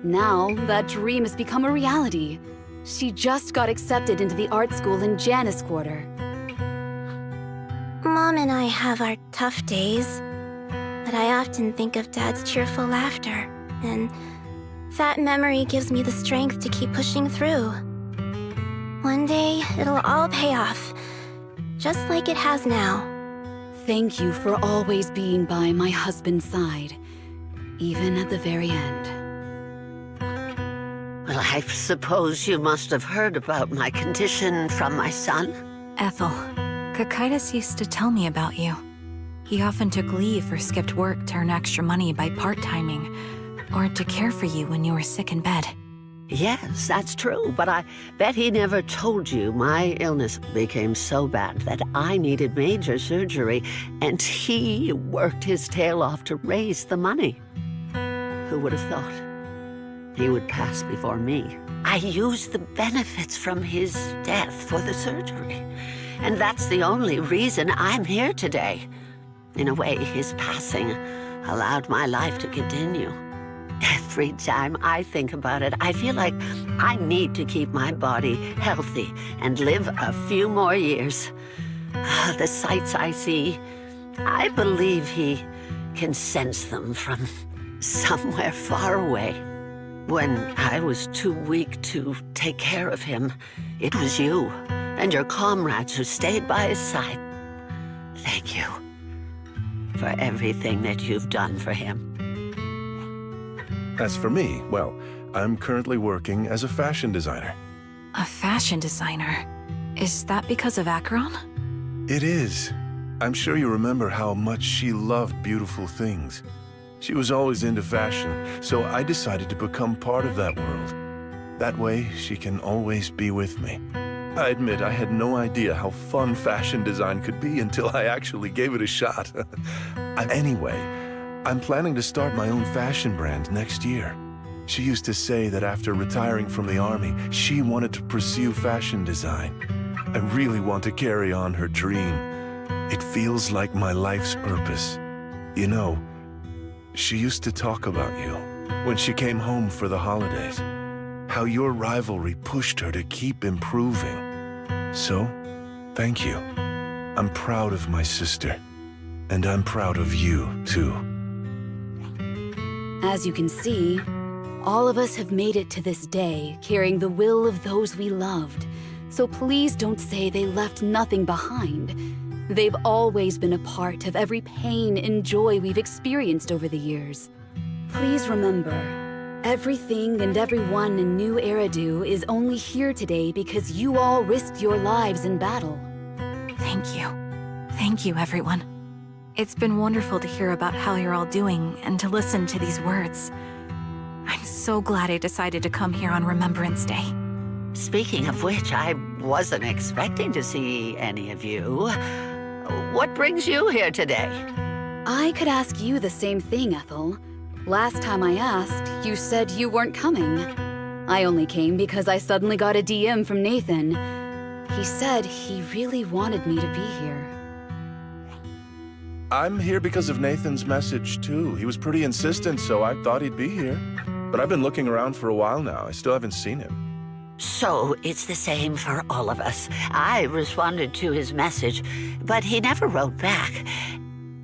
Now, that dream has become a reality. She just got accepted into the art school in Janus Quarter. Mom and I have our tough days, but I often think of Dad's cheerful laughter, and that memory gives me the strength to keep pushing through. One day, it'll all pay off, just like it has now. Thank you for always being by my husband's side, even at the very end. Well, I suppose you must have heard about my condition from my son. Ethel, Kakaitis used to tell me about you. He often took leave or skipped work to earn extra money by part-timing, or to care for you when you were sick in bed. Yes, that's true, but I bet he never told you my illness became so bad that I needed major surgery, and he worked his tail off to raise the money. Who would have thought he would pass before me? I used the benefits from his death for the surgery, and that's the only reason I'm here today. In a way, his passing allowed my life to continue. Every time I think about it, I feel like I need to keep my body healthy and live a few more years. The sights I see, I believe he can sense them from somewhere far away. When I was too weak to take care of him, it was you and your comrades who stayed by his side. Thank you for everything that you've done for him. As for me, well, I'm currently working as a fashion designer. A fashion designer? Is that because of Acheron? It is. I'm sure you remember how much she loved beautiful things. She was always into fashion, so I decided to become part of that world. That way, she can always be with me. I admit I had no idea how fun fashion design could be until I actually gave it a shot. Anyway, I'm planning to start my own fashion brand next year. She used to say that after retiring from the army, she wanted to pursue fashion design. I really want to carry on her dream. It feels like my life's purpose. You know, she used to talk about you when she came home for the holidays. How your rivalry pushed her to keep improving. So, thank you. I'm proud of my sister. And I'm proud of you, too. As you can see, all of us have made it to this day, carrying the will of those we loved, So please don't say they left nothing behind. They've always been a part of every pain and joy we've experienced over the years. Please remember, everything and everyone in New Eridu is only here today because you all risked your lives in battle. Thank you. Thank you, everyone. It's been wonderful to hear about how you're all doing and to listen to these words. I'm so glad I decided to come here on Remembrance Day. Speaking of which, I wasn't expecting to see any of you. What brings you here today? I could ask you the same thing, Ethel. Last time I asked, you said you weren't coming. I only came because I suddenly got a DM from Nathan. He said he really wanted me to be here. I'm here because of Nathan's message, too. He was pretty insistent, so I thought he'd be here. But I've been looking around for a while now. I still haven't seen him. So it's the same for all of us. I responded to his message, but he never wrote back.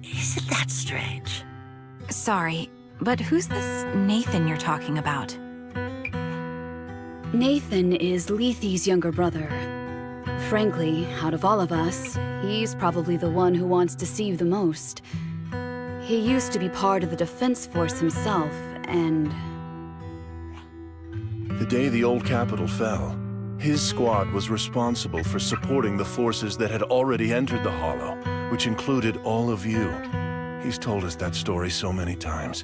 Isn't that strange? Sorry, but who's this Nathan you're talking about? Nathan is Lethe's younger brother. Frankly, out of all of us, he's probably the one who wants to see you the most. He used to be part of the Defense Force himself, and... The day the old capital fell, his squad was responsible for supporting the forces that had already entered the Hollow, which included all of you. He's told us that story so many times.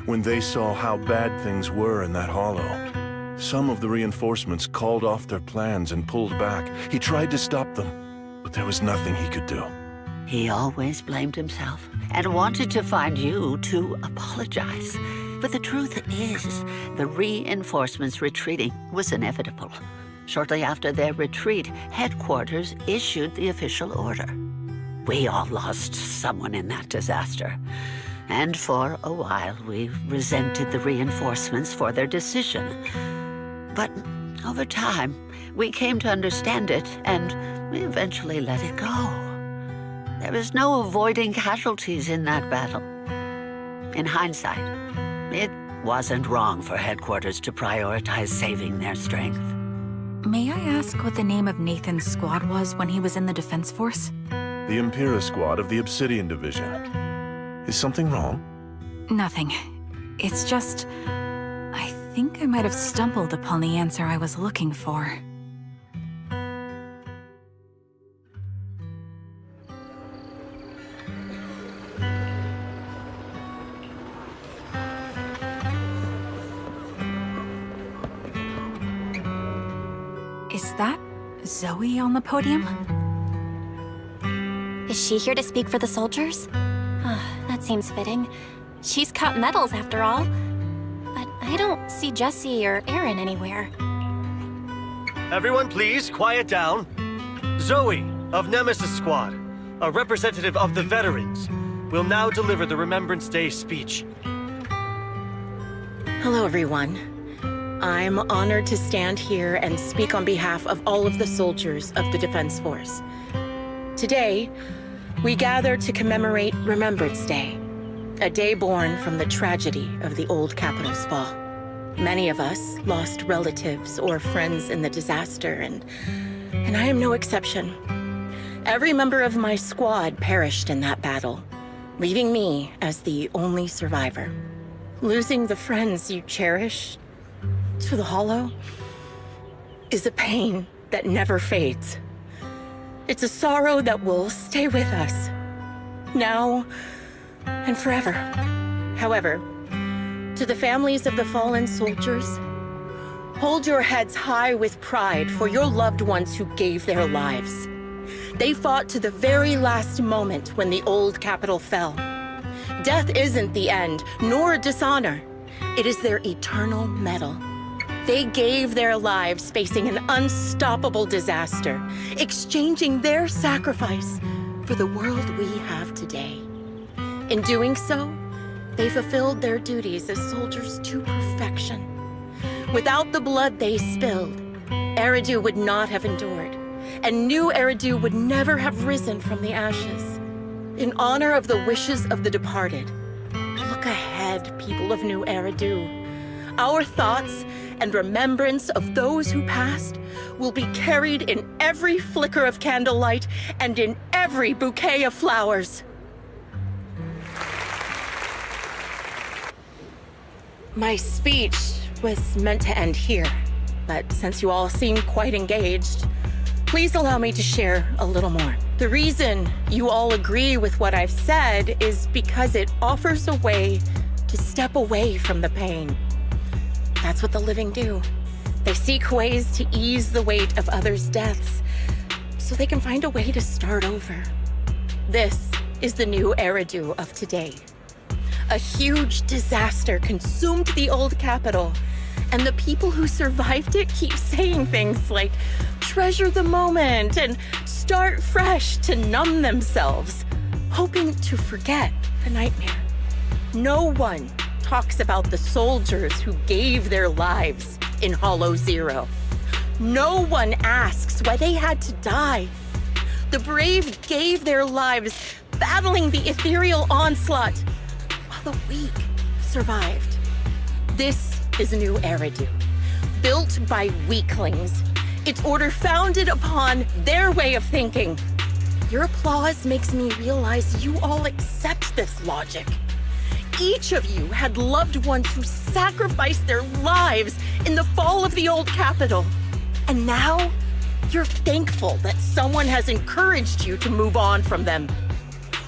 When they saw how bad things were in that Hollow, some of the reinforcements called off their plans and pulled back. He tried to stop them, but there was nothing he could do. He always blamed himself and wanted to find you to apologize. But the truth is, the reinforcements retreating was inevitable. Shortly after their retreat, headquarters issued the official order. We all lost someone in that disaster. And for a while, we resented the reinforcements for their decision. But over time, we came to understand it, and we eventually let it go. There was no avoiding casualties in that battle. In hindsight, it wasn't wrong for headquarters to prioritize saving their strength. May I ask what the name of Nathan's squad was when he was in the Defense Force? The Impera squad of the Obsidian Division. Is something wrong? Nothing. It's just... I think I might have stumbled upon the answer I was looking for. Is that Zoe on the podium? Is she here to speak for the soldiers? That seems fitting. She's cut medals, after all. But I don't see Jesse or Aaron anywhere. Everyone please, quiet down. Zoe, of Nemesis Squad, a representative of the veterans, will now deliver the Remembrance Day speech. Hello, everyone. I'm honored to stand here and speak on behalf of all of the soldiers of the Defense Force. Today, we gather to commemorate Remembrance Day, a day born from the tragedy of the old capital's fall. Many of us lost relatives or friends in the disaster, and I am no exception. Every member of my squad perished in that battle, leaving me as the only survivor. Losing the friends you cherish to the Hollow is a pain that never fades. It's a sorrow that will stay with us, now and forever. However, to the families of the fallen soldiers, hold your heads high with pride for your loved ones who gave their lives. They fought to the very last moment when the old capital fell. Death isn't the end, nor dishonor. It is their eternal medal. They gave their lives facing an unstoppable disaster, exchanging their sacrifice for the world we have today. In doing so, they fulfilled their duties as soldiers to perfection. Without the blood they spilled, Eridu would not have endured, and New Eridu would never have risen from the ashes. In honor of the wishes of the departed, look ahead, people of New Eridu. Our thoughts and remembrance of those who passed will be carried in every flicker of candlelight and in every bouquet of flowers. My speech was meant to end here, but since you all seem quite engaged, please allow me to share a little more. The reason you all agree with what I've said is because it offers a way to step away from the pain. That's what the living do. They seek ways to ease the weight of others' deaths so they can find a way to start over. This is the new Eridu of today. A huge disaster consumed the old capital, and the people who survived it keep saying things like, treasure the moment and start fresh to numb themselves, hoping to forget the nightmare. No one talks about the soldiers who gave their lives in Hollow Zero. No one asks why they had to die. The brave gave their lives battling the ethereal onslaught, while the weak survived. This is a new Eridu, built by weaklings. Its order founded upon their way of thinking. Your applause makes me realize you all accept this logic. Each of you had loved ones who sacrificed their lives in the fall of the old capital. And now, you're thankful that someone has encouraged you to move on from them.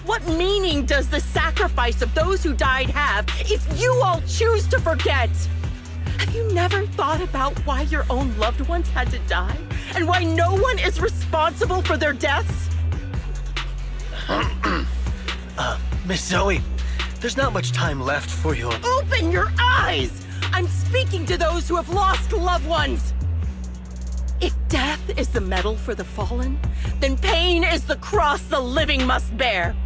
What meaning does the sacrifice of those who died have if you all choose to forget? Have you never thought about why your own loved ones had to die? And why no one is responsible for their deaths? Miss Zoe, there's not much time left for your... Open your eyes! I'm speaking to those who have lost loved ones! If death is the medal for the fallen, then pain is the cross the living must bear.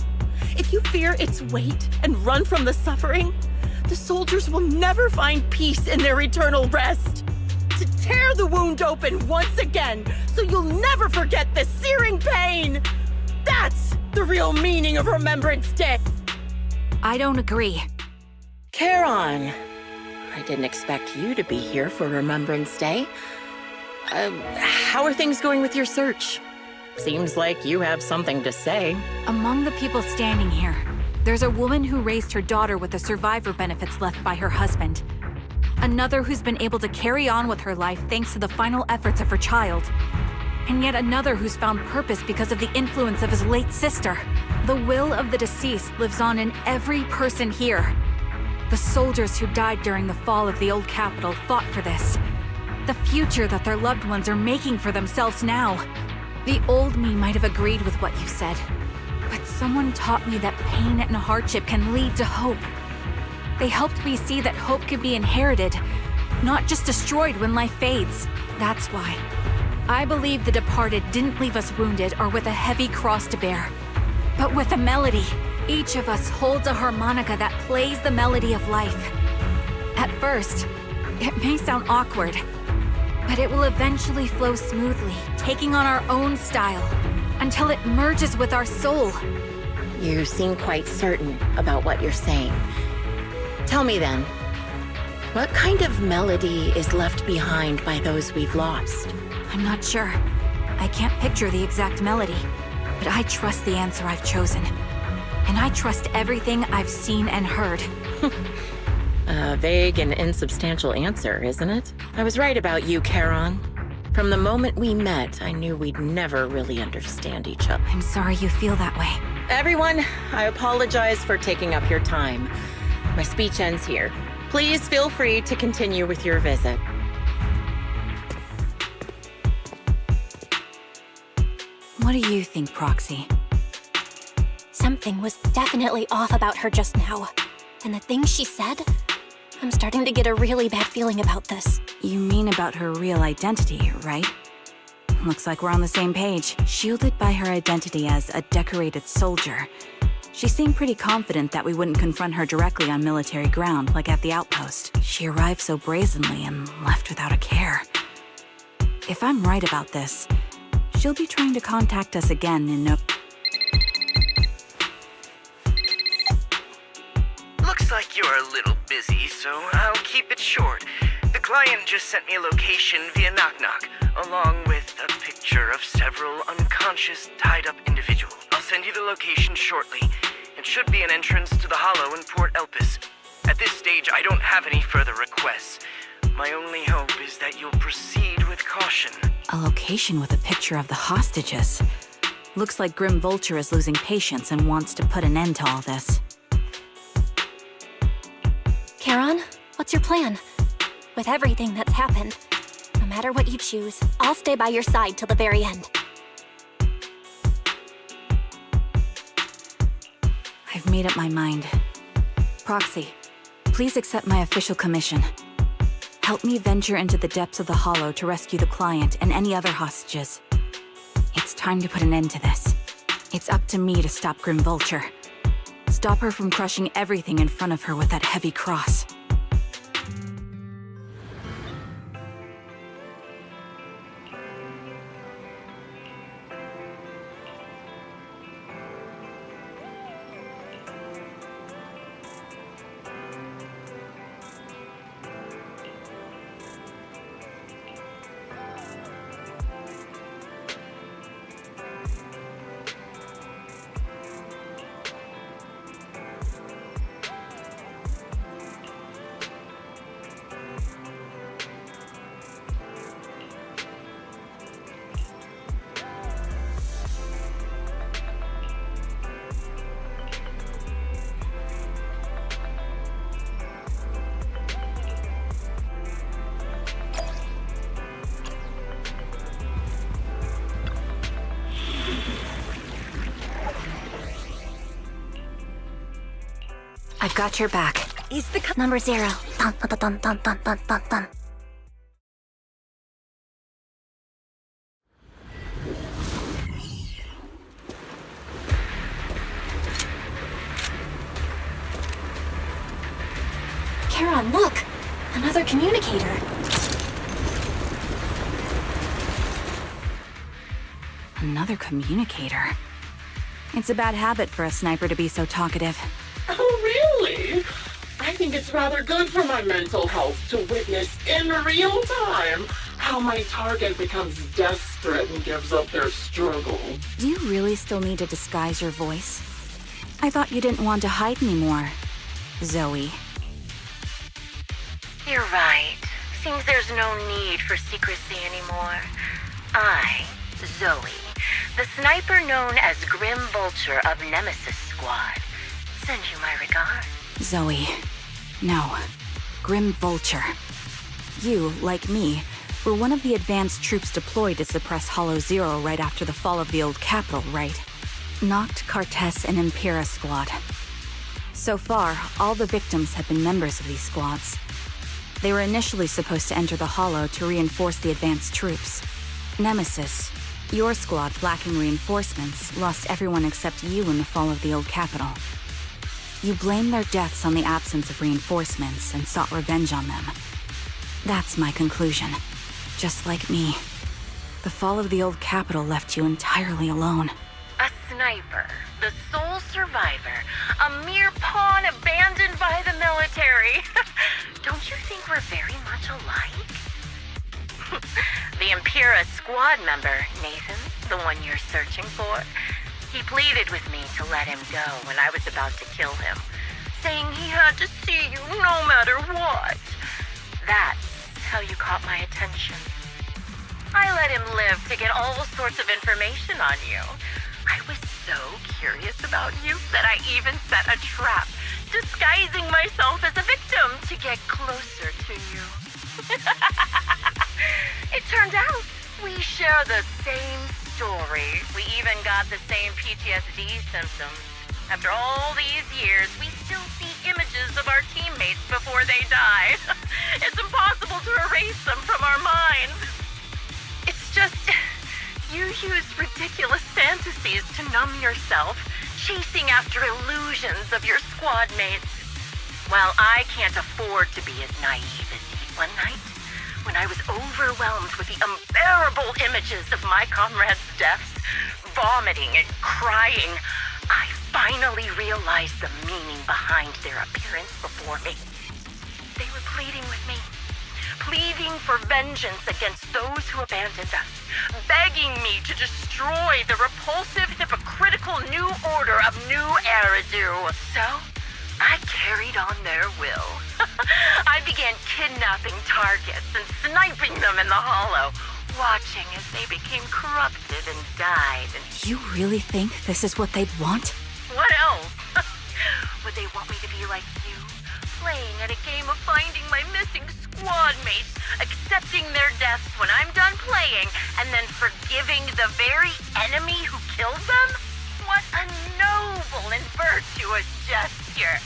If you fear its weight and run from the suffering, the soldiers will never find peace in their eternal rest. To tear the wound open once again, so you'll never forget the searing pain! That's the real meaning of Remembrance Day! I don't agree. Charon, I didn't expect you to be here for Remembrance Day. How are things going with your search? Seems like you have something to say. Among the people standing here, there's a woman who raised her daughter with the survivor benefits left by her husband. Another who's been able to carry on with her life thanks to the final efforts of her child. And yet another who's found purpose because of the influence of his late sister. The will of the deceased lives on in every person here. The soldiers who died during the fall of the old capital fought for this. The future that their loved ones are making for themselves now. The old me might have agreed with what you said, but someone taught me that pain and hardship can lead to hope. They helped me see that hope can be inherited, not just destroyed when life fades. That's why. I believe the departed didn't leave us wounded or with a heavy cross to bear, but with a melody. Each of us holds a harmonica that plays the melody of life. At first, it may sound awkward, but it will eventually flow smoothly, taking on our own style, until it merges with our soul. You seem quite certain about what you're saying. Tell me then, what kind of melody is left behind by those we've lost? I'm not sure. I can't picture the exact melody, but I trust the answer I've chosen. And I trust everything I've seen and heard. A vague and insubstantial answer, isn't it? I was right about you, Charon. From the moment we met, I knew we'd never really understand each other. I'm sorry you feel that way. Everyone, I apologize for taking up your time. My speech ends here. Please feel free to continue with your visit. What do you think, Proxy? Something was definitely off about her just now. And the things she said, I'm starting to get a really bad feeling about this. You mean about her real identity, right? Looks like we're on the same page. Shielded by her identity as a decorated soldier, she seemed pretty confident that we wouldn't confront her directly on military ground like at the outpost. She arrived so brazenly and left without a care. If I'm right about this, she'll be trying to contact us again in no... Looks like you're a little busy, so I'll keep it short. The client just sent me a location via Knock Knock, along with a picture of several unconscious, tied-up individuals. I'll send you the location shortly. It should be an entrance to the Hollow in Port Elpis. At this stage, I don't have any further requests. My only hope is that you'll proceed with caution. A location with a picture of the hostages. Looks like Grim Vulture is losing patience and wants to put an end to all this. Charon, what's your plan? With everything that's happened, no matter what you choose, I'll stay by your side till the very end. I've made up my mind. Proxy, please accept my official commission. Help me venture into the depths of the Hollow to rescue the client and any other hostages. It's time to put an end to this. It's up to me to stop Grim Vulture. Stop her from crushing everything in front of her with that heavy cross. I've got your back. Is the number 0. Dun, dun, dun, dun, dun, dun, dun, dun. Charon, look! Another communicator. Another communicator. It's a bad habit for a sniper to be so talkative. Oh, really? I think it's rather good for my mental health to witness in real time how my target becomes desperate and gives up their struggle. Do you really still need to disguise your voice? I thought you didn't want to hide anymore, Zoe. You're right. Seems there's no need for secrecy anymore. I, Zoe, the sniper known as Grim Vulture of Nemesis Squad, send you my regards. Zoe. No. Grim Vulture. You, like me, were one of the advanced troops deployed to suppress Hollow Zero right after the fall of the old capital, right? Noct, Cartess, and Impera Squad. So far, all the victims have been members of these squads. They were initially supposed to enter the Hollow to reinforce the advanced troops. Nemesis, your squad, lacking reinforcements, lost everyone except you in the fall of the old capital. You blamed their deaths on the absence of reinforcements and sought revenge on them. That's my conclusion. Just like me. The fall of the old capital left you entirely alone. A sniper, the sole survivor, a mere pawn abandoned by the military. Don't you think we're very much alike? The Impera squad member, Nathan, the one you're searching for, he pleaded with me to let him go when I was about to kill him, saying he had to see you no matter what. That's how you caught my attention. I let him live to get all sorts of information on you. I was so curious about you that I even set a trap, disguising myself as a victim to get closer to you. It turned out we share the same story. We even got the same PTSD symptoms. After all these years, we still see images of our teammates before they die. It's impossible to erase them from our minds. It's just, you use ridiculous fantasies to numb yourself, chasing after illusions of your squad mates. While I can't afford to be as naive as you one night, when I was overwhelmed with the unbearable images of my comrades' deaths, vomiting and crying, I finally realized the meaning behind their appearance before me. They were pleading with me, pleading for vengeance against those who abandoned us, begging me to destroy the repulsive, hypocritical new order of New Eridu. So, I carried on their will. I began kidnapping targets and sniping them in the hollow, watching as they became corrupted and died. You really think this is what they'd want? What else? Would they want me to be like you? Playing at a game of finding my missing squad mates, accepting their deaths when I'm done playing, and then forgiving the very enemy who killed them? What a noble and virtuous gesture.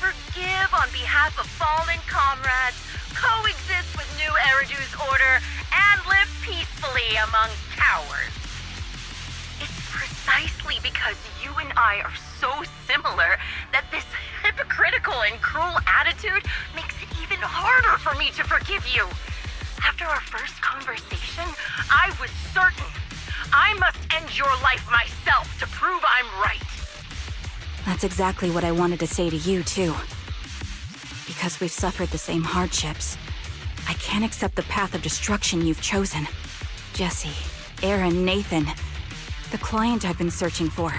Forgive on behalf of fallen comrades, coexist with New Eridu's order, and live peacefully among cowards. It's precisely because you and I are so similar that this hypocritical and cruel attitude makes it even harder for me to forgive you. After our first conversation, I was certain I must end your life myself to prove I'm right. That's exactly what I wanted to say to you, too. Because we've suffered the same hardships, I can't accept the path of destruction you've chosen. Jesse, Aaron, Nathan, the client I've been searching for,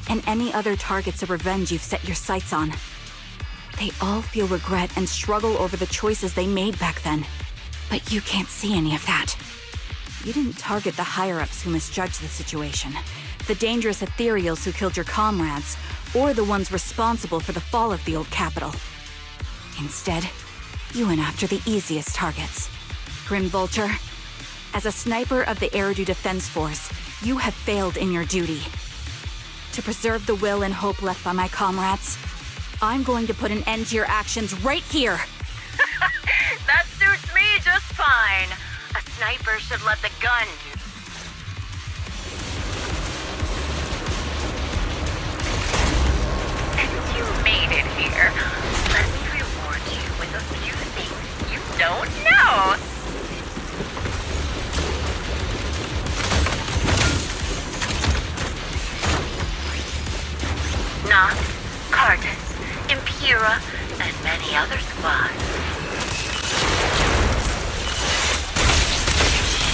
and any other targets of revenge you've set your sights on. They all feel regret and struggle over the choices they made back then. But you can't see any of that. You didn't target the higher-ups who misjudged the situation, the dangerous ethereals who killed your comrades, or the ones responsible for the fall of the old capital. Instead, you went after the easiest targets. Grim Vulture, as a sniper of the Eridu Defense Force, you have failed in your duty. To preserve the will and hope left by my comrades, I'm going to put an end to your actions right here! That suits me just fine. A sniper should let the gun do. Since you made it here, let me reward you with a few things you don't know. Nox, Cardus, Impera, and many other squads.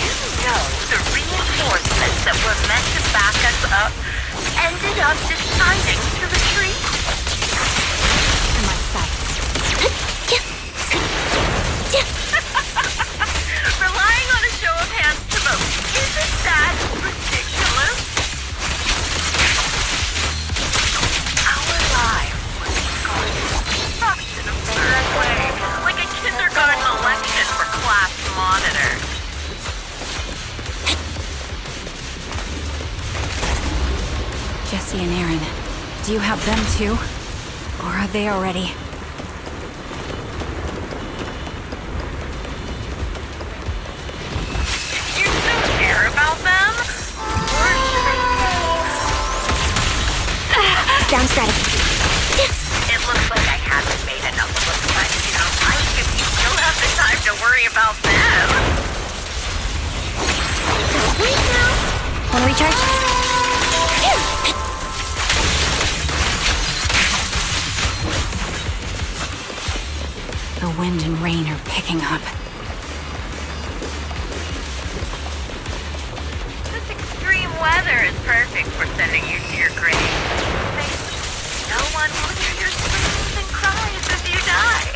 You know the reinforcements that were meant to back us up ended up deciding to retreat? My sights. Relying on a show of hands to vote, isn't that ridiculous? Our lives were scarred in a weird way, like a kindergarten election for class monitors. Jesse and Aaron, do you have them too? Or are they already? You still care about them? Or should I Sound strategy. It looks like I haven't made enough of a fight in your life if you still have the time to worry about them. Wait now. Wanna recharge? The wind and rain are picking up. This extreme weather is perfect for sending you to your grave. No one will hear your screams and cries if you die.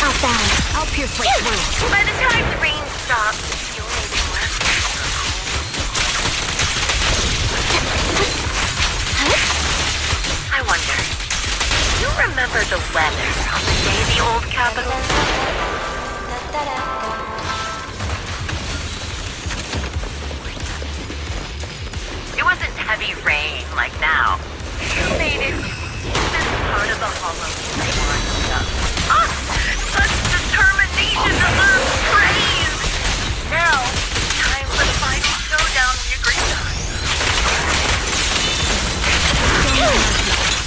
Off balance. I'll pierce right through. By the time the rain stops, you'll maybe left. I wonder, do you remember the weather on the day the old capital? It wasn't heavy rain like now. You made it to this part of the hollow marked up. Ah! Such determination deserves praise! Now, time for the final showdown in your graveyard.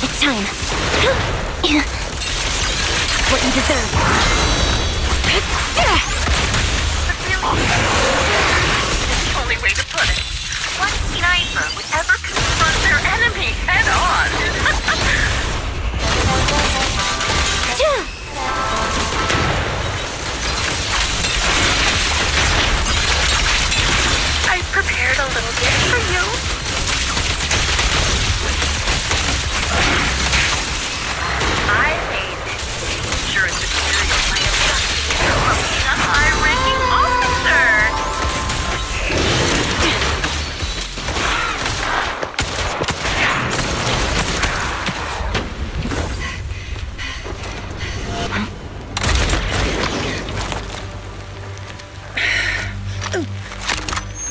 It's time. What you deserve. The feeling is the only way to put it. what sniper would ever confront their enemy head on? I prepared a little gift for you. I made this dangerous material by abducting you from being a high-ranking officer.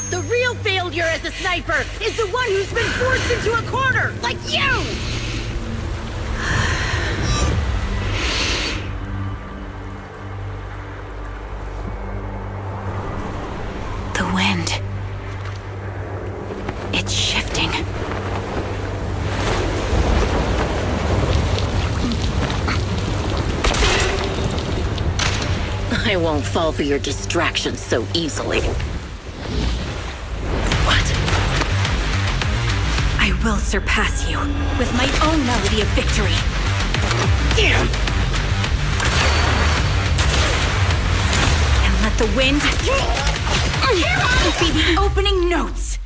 The real failure as a sniper is the one who's been forced into a corner, like you! The wind. It's shifting. I won't fall for your distractions so easily. I will surpass you with my own melody of victory. And let the wind be the opening notes.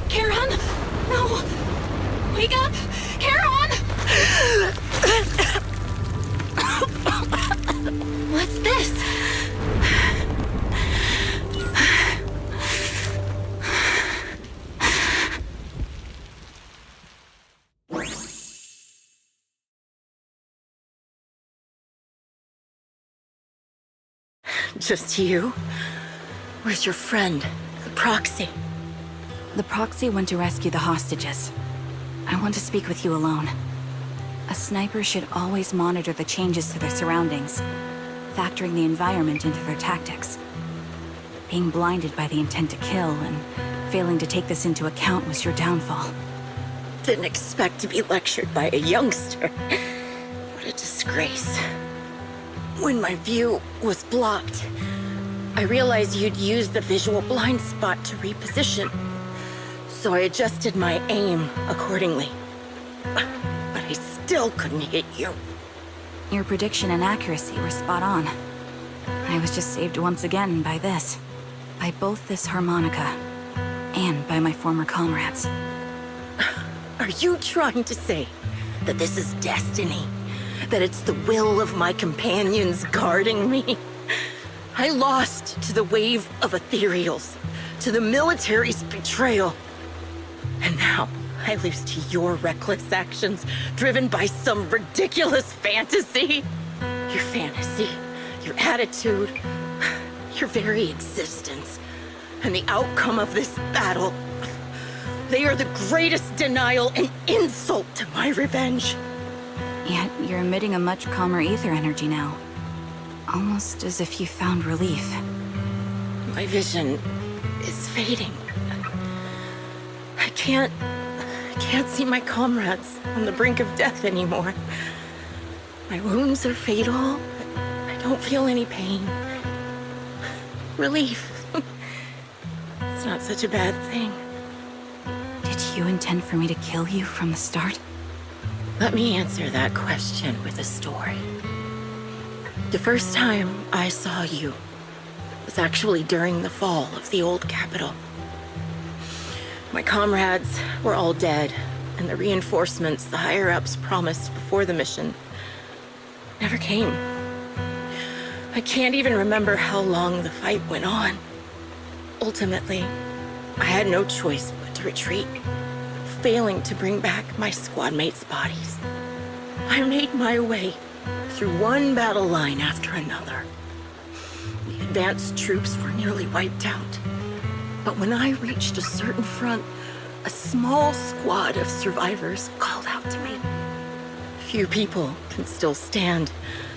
Charon! No! Wake up! Charon! What's this? Just you? Where's your friend, the proxy? The proxy went to rescue the hostages. I want to speak with you alone. A sniper should always monitor the changes to their surroundings, factoring the environment into their tactics. Being blinded by the intent to kill and failing to take this into account was your downfall. Didn't expect to be lectured by a youngster. What a disgrace. When my view was blocked, I realized you'd used the visual blind spot to reposition. So I adjusted my aim accordingly. But I still couldn't hit you. Your prediction and accuracy were spot on. I was just saved once again by this. By both this harmonica and by my former comrades. Are you trying to say that this is destiny? That it's the will of my companions guarding me? I lost to the wave of ethereals, to the military's betrayal. And now I lose to your reckless actions, driven by some ridiculous fantasy. Your fantasy, your attitude, your very existence, and the outcome of this battle. They are the greatest denial and insult to my revenge. Yet you're emitting a much calmer ether energy now. Almost as if you found relief. My vision is fading. I can't see my comrades on the brink of death anymore. My wounds are fatal. I don't feel any pain. Relief. It's not such a bad thing. Did you intend for me to kill you from the start? Let me answer that question with a story. The first time I saw you was actually during the fall of the old capital. My comrades were all dead, and the reinforcements the higher-ups promised before the mission never came. I can't even remember how long the fight went on. Ultimately, I had no choice but to retreat, failing to bring back my squad mates' bodies. I made my way through one battle line after another. The advanced troops were nearly wiped out. But when I reached a certain front, a small squad of survivors called out to me. Few people can still stand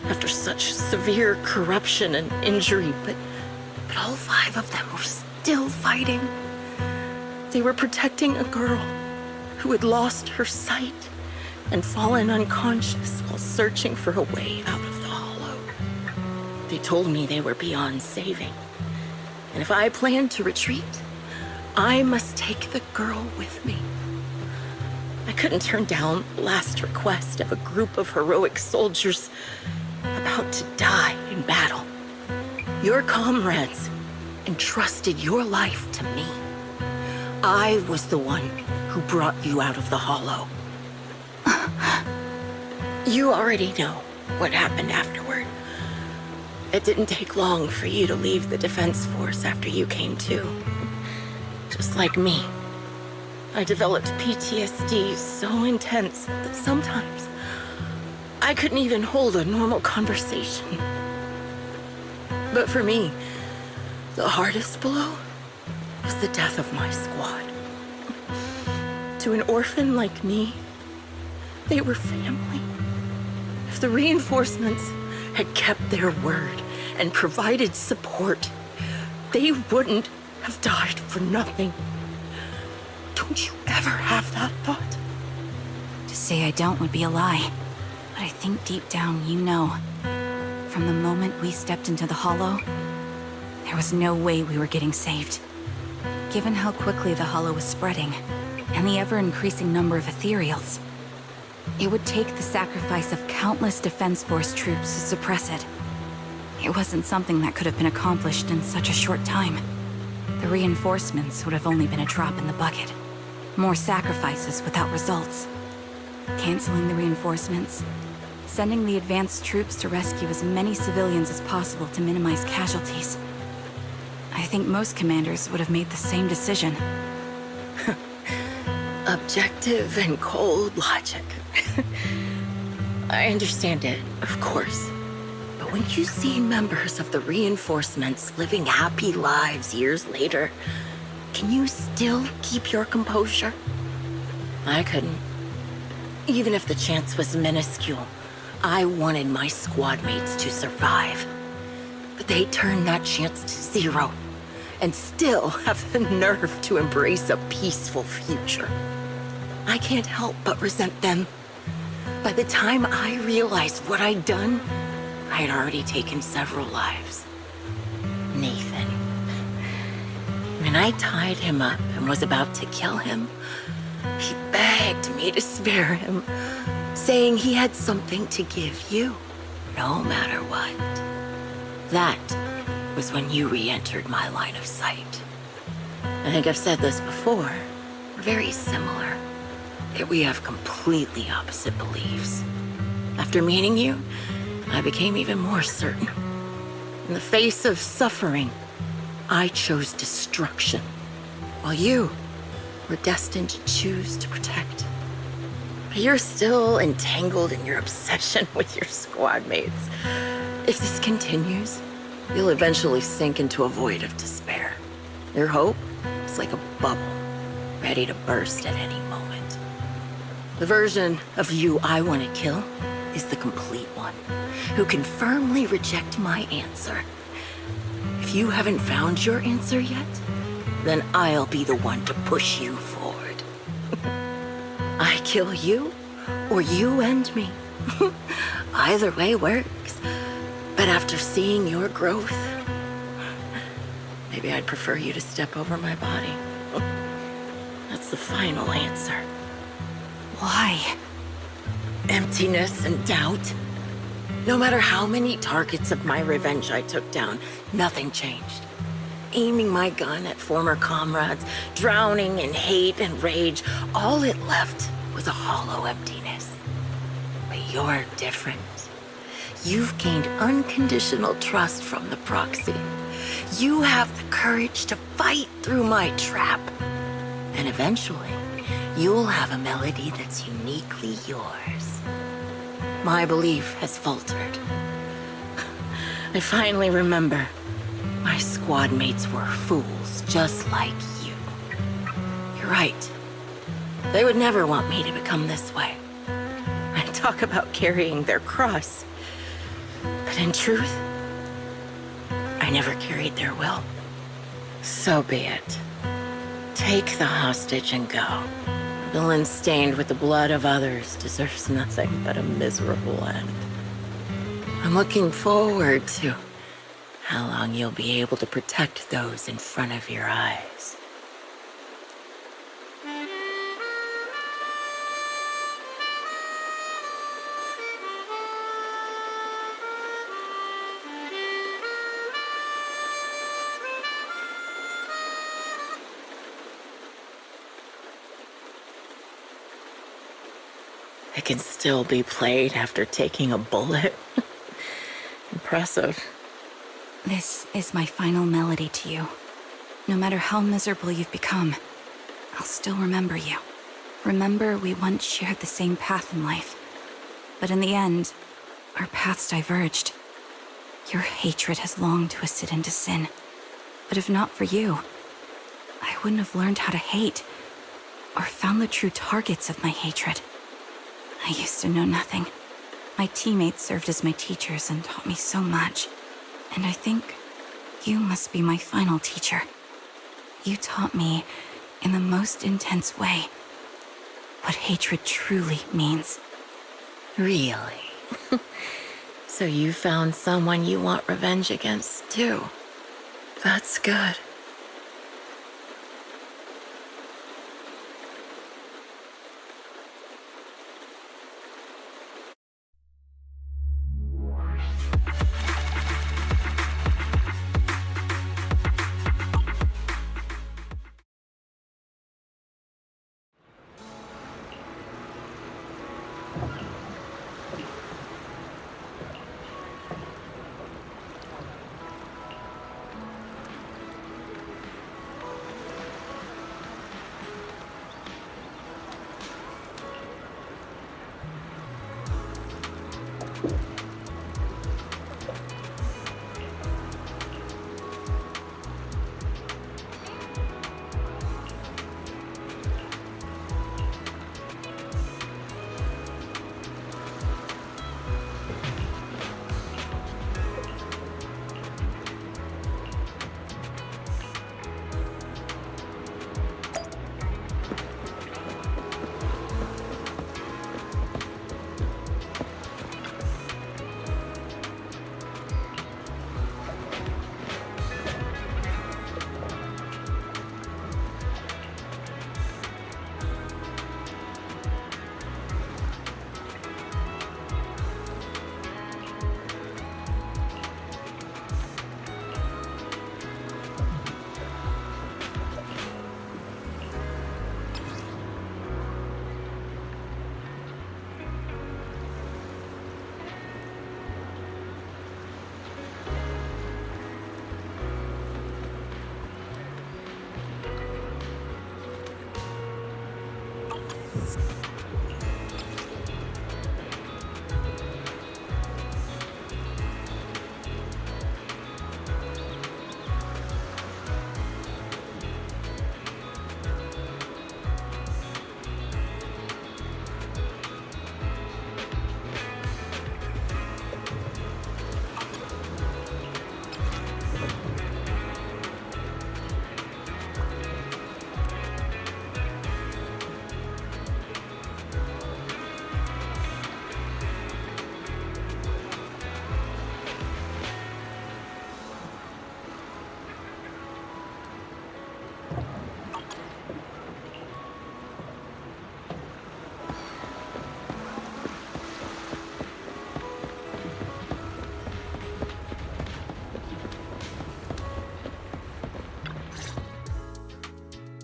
after such severe corruption and injury, but all 5 of them were still fighting. They were protecting a girl who had lost her sight and fallen unconscious while searching for a way out of the hollow. They told me they were beyond saving. And if I planned to retreat, I must take the girl with me. I couldn't turn down the last request of a group of heroic soldiers about to die in battle. Your comrades entrusted your life to me. I was the one who brought you out of the hollow. You already know what happened afterward. It didn't take long for you to leave the Defense Force after you came to. Just like me. I developed PTSD so intense that sometimes I couldn't even hold a normal conversation. But for me, the hardest blow was the death of my squad. To an orphan like me, they were family. If the reinforcements had kept their word and provided support, they wouldn't have died for nothing. Don't you ever have that thought? To say I don't would be a lie. But I think deep down you know. From the moment we stepped into the hollow, there was no way we were getting saved. Given how quickly the hollow was spreading, and the ever-increasing number of ethereals, it would take the sacrifice of countless Defense Force troops to suppress it. It wasn't something that could have been accomplished in such a short time. The reinforcements would have only been a drop in the bucket. More sacrifices without results. Canceling the reinforcements, sending the advanced troops to rescue as many civilians as possible to minimize casualties. I think most commanders would have made the same decision. Objective and cold logic. I understand it, of course. But when you see members of the reinforcements living happy lives years later, can you still keep your composure? I couldn't. Even if the chance was minuscule, I wanted my squad mates to survive. But they turned that chance to zero, and still have the nerve to embrace a peaceful future. I can't help but resent them. By the time I realized what I'd done, I had already taken several lives. Nathan. When I tied him up and was about to kill him, he begged me to spare him, saying he had something to give you, no matter what. That was when you re-entered my line of sight. I think I've said this before. We're very similar, yet we have completely opposite beliefs. After meeting you, I became even more certain. In the face of suffering, I chose destruction, while you were destined to choose to protect. But you're still entangled in your obsession with your squad mates. If this continues, you'll eventually sink into a void of despair. Your hope is like a bubble, ready to burst at any moment. The version of you I want to kill is the complete one, who can firmly reject my answer. If you haven't found your answer yet, then I'll be the one to push you forward. I kill you, or you end me. Either way works. But after seeing your growth, maybe I'd prefer you to step over my body. That's the final answer. Why? Emptiness and doubt. No matter how many targets of my revenge I took down, nothing changed. Aiming my gun at former comrades, drowning in hate and rage, all it left was a hollow emptiness. But you're different. You've gained unconditional trust from the proxy. You have the courage to fight through my trap. And eventually, you'll have a melody that's uniquely yours. My belief has faltered. I finally remember. My squad mates were fools, just like you. You're right. They would never want me to become this way. I talk about carrying their cross. But in truth, I never carried their will. So be it. Take the hostage and go. A villain stained with the blood of others deserves nothing but a miserable end. I'm looking forward to how long you'll be able to protect those in front of your eyes. It can still be played after taking a bullet. Impressive. This is my final melody to you. No matter how miserable you've become, I'll still remember you. Remember we once shared the same path in life. But in the end, our paths diverged. Your hatred has long twisted into sin. But if not for you, I wouldn't have learned how to hate, or found the true targets of my hatred. I used to know nothing. My teammates served as my teachers and taught me so much. And I think you must be my final teacher. You taught me, in the most intense way, what hatred truly means. Really? So you found someone you want revenge against, too. That's good.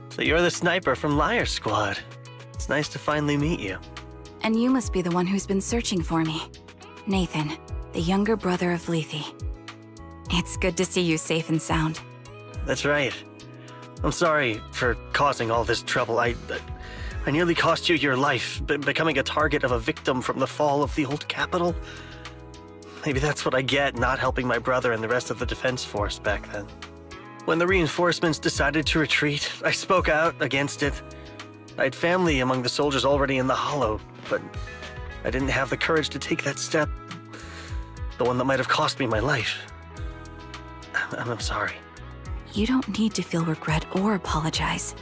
So you're the sniper from Liar Squad. It's nice to finally meet you. And you must be the one who's been searching for me. Nathan, the younger brother of Lethe. It's good to see you safe and sound. That's right. I'm sorry for causing all this trouble. I nearly cost you your life, becoming a target of a victim from the fall of the old capital. Maybe that's what I get not helping my brother and the rest of the defense force back then. When the reinforcements decided to retreat, I spoke out against it. I had family among the soldiers already in the Hollow, but I didn't have the courage to take that step. The one that might have cost me my life. I'm sorry. You don't need to feel regret or apologize.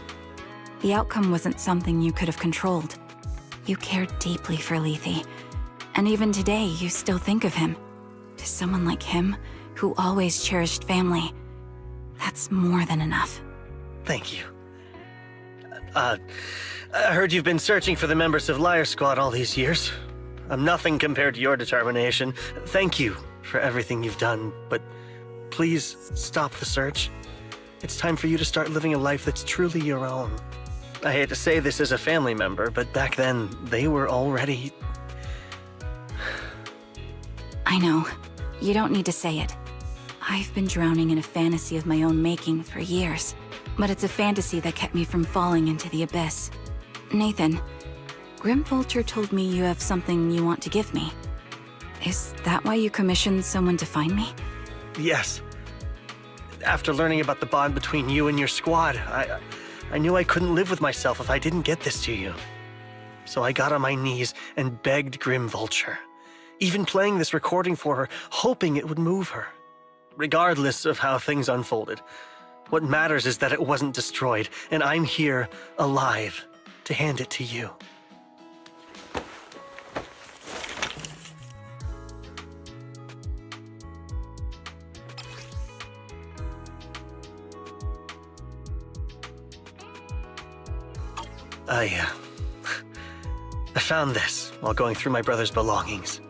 The outcome wasn't something you could have controlled. You cared deeply for Lethe, and even today you still think of him. To someone like him, who always cherished family. That's more than enough. Thank you. I heard you've been searching for the members of Liar Squad all these years. I'm nothing compared to your determination. Thank you for everything you've done, but please stop the search. It's time for you to start living a life that's truly your own. I hate to say this as a family member, but back then, they were already... I know. You don't need to say it. I've been drowning in a fantasy of my own making for years, but it's a fantasy that kept me from falling into the abyss. Nathan, Grim Vulture told me you have something you want to give me. Is that why you commissioned someone to find me? Yes. After learning about the bond between you and your squad, I knew I couldn't live with myself if I didn't get this to you. So I got on my knees and begged Grim Vulture, even playing this recording for her, hoping it would move her. Regardless of how things unfolded, what matters is that it wasn't destroyed, and I'm here, alive, to hand it to you. I found this while going through my brother's belongings.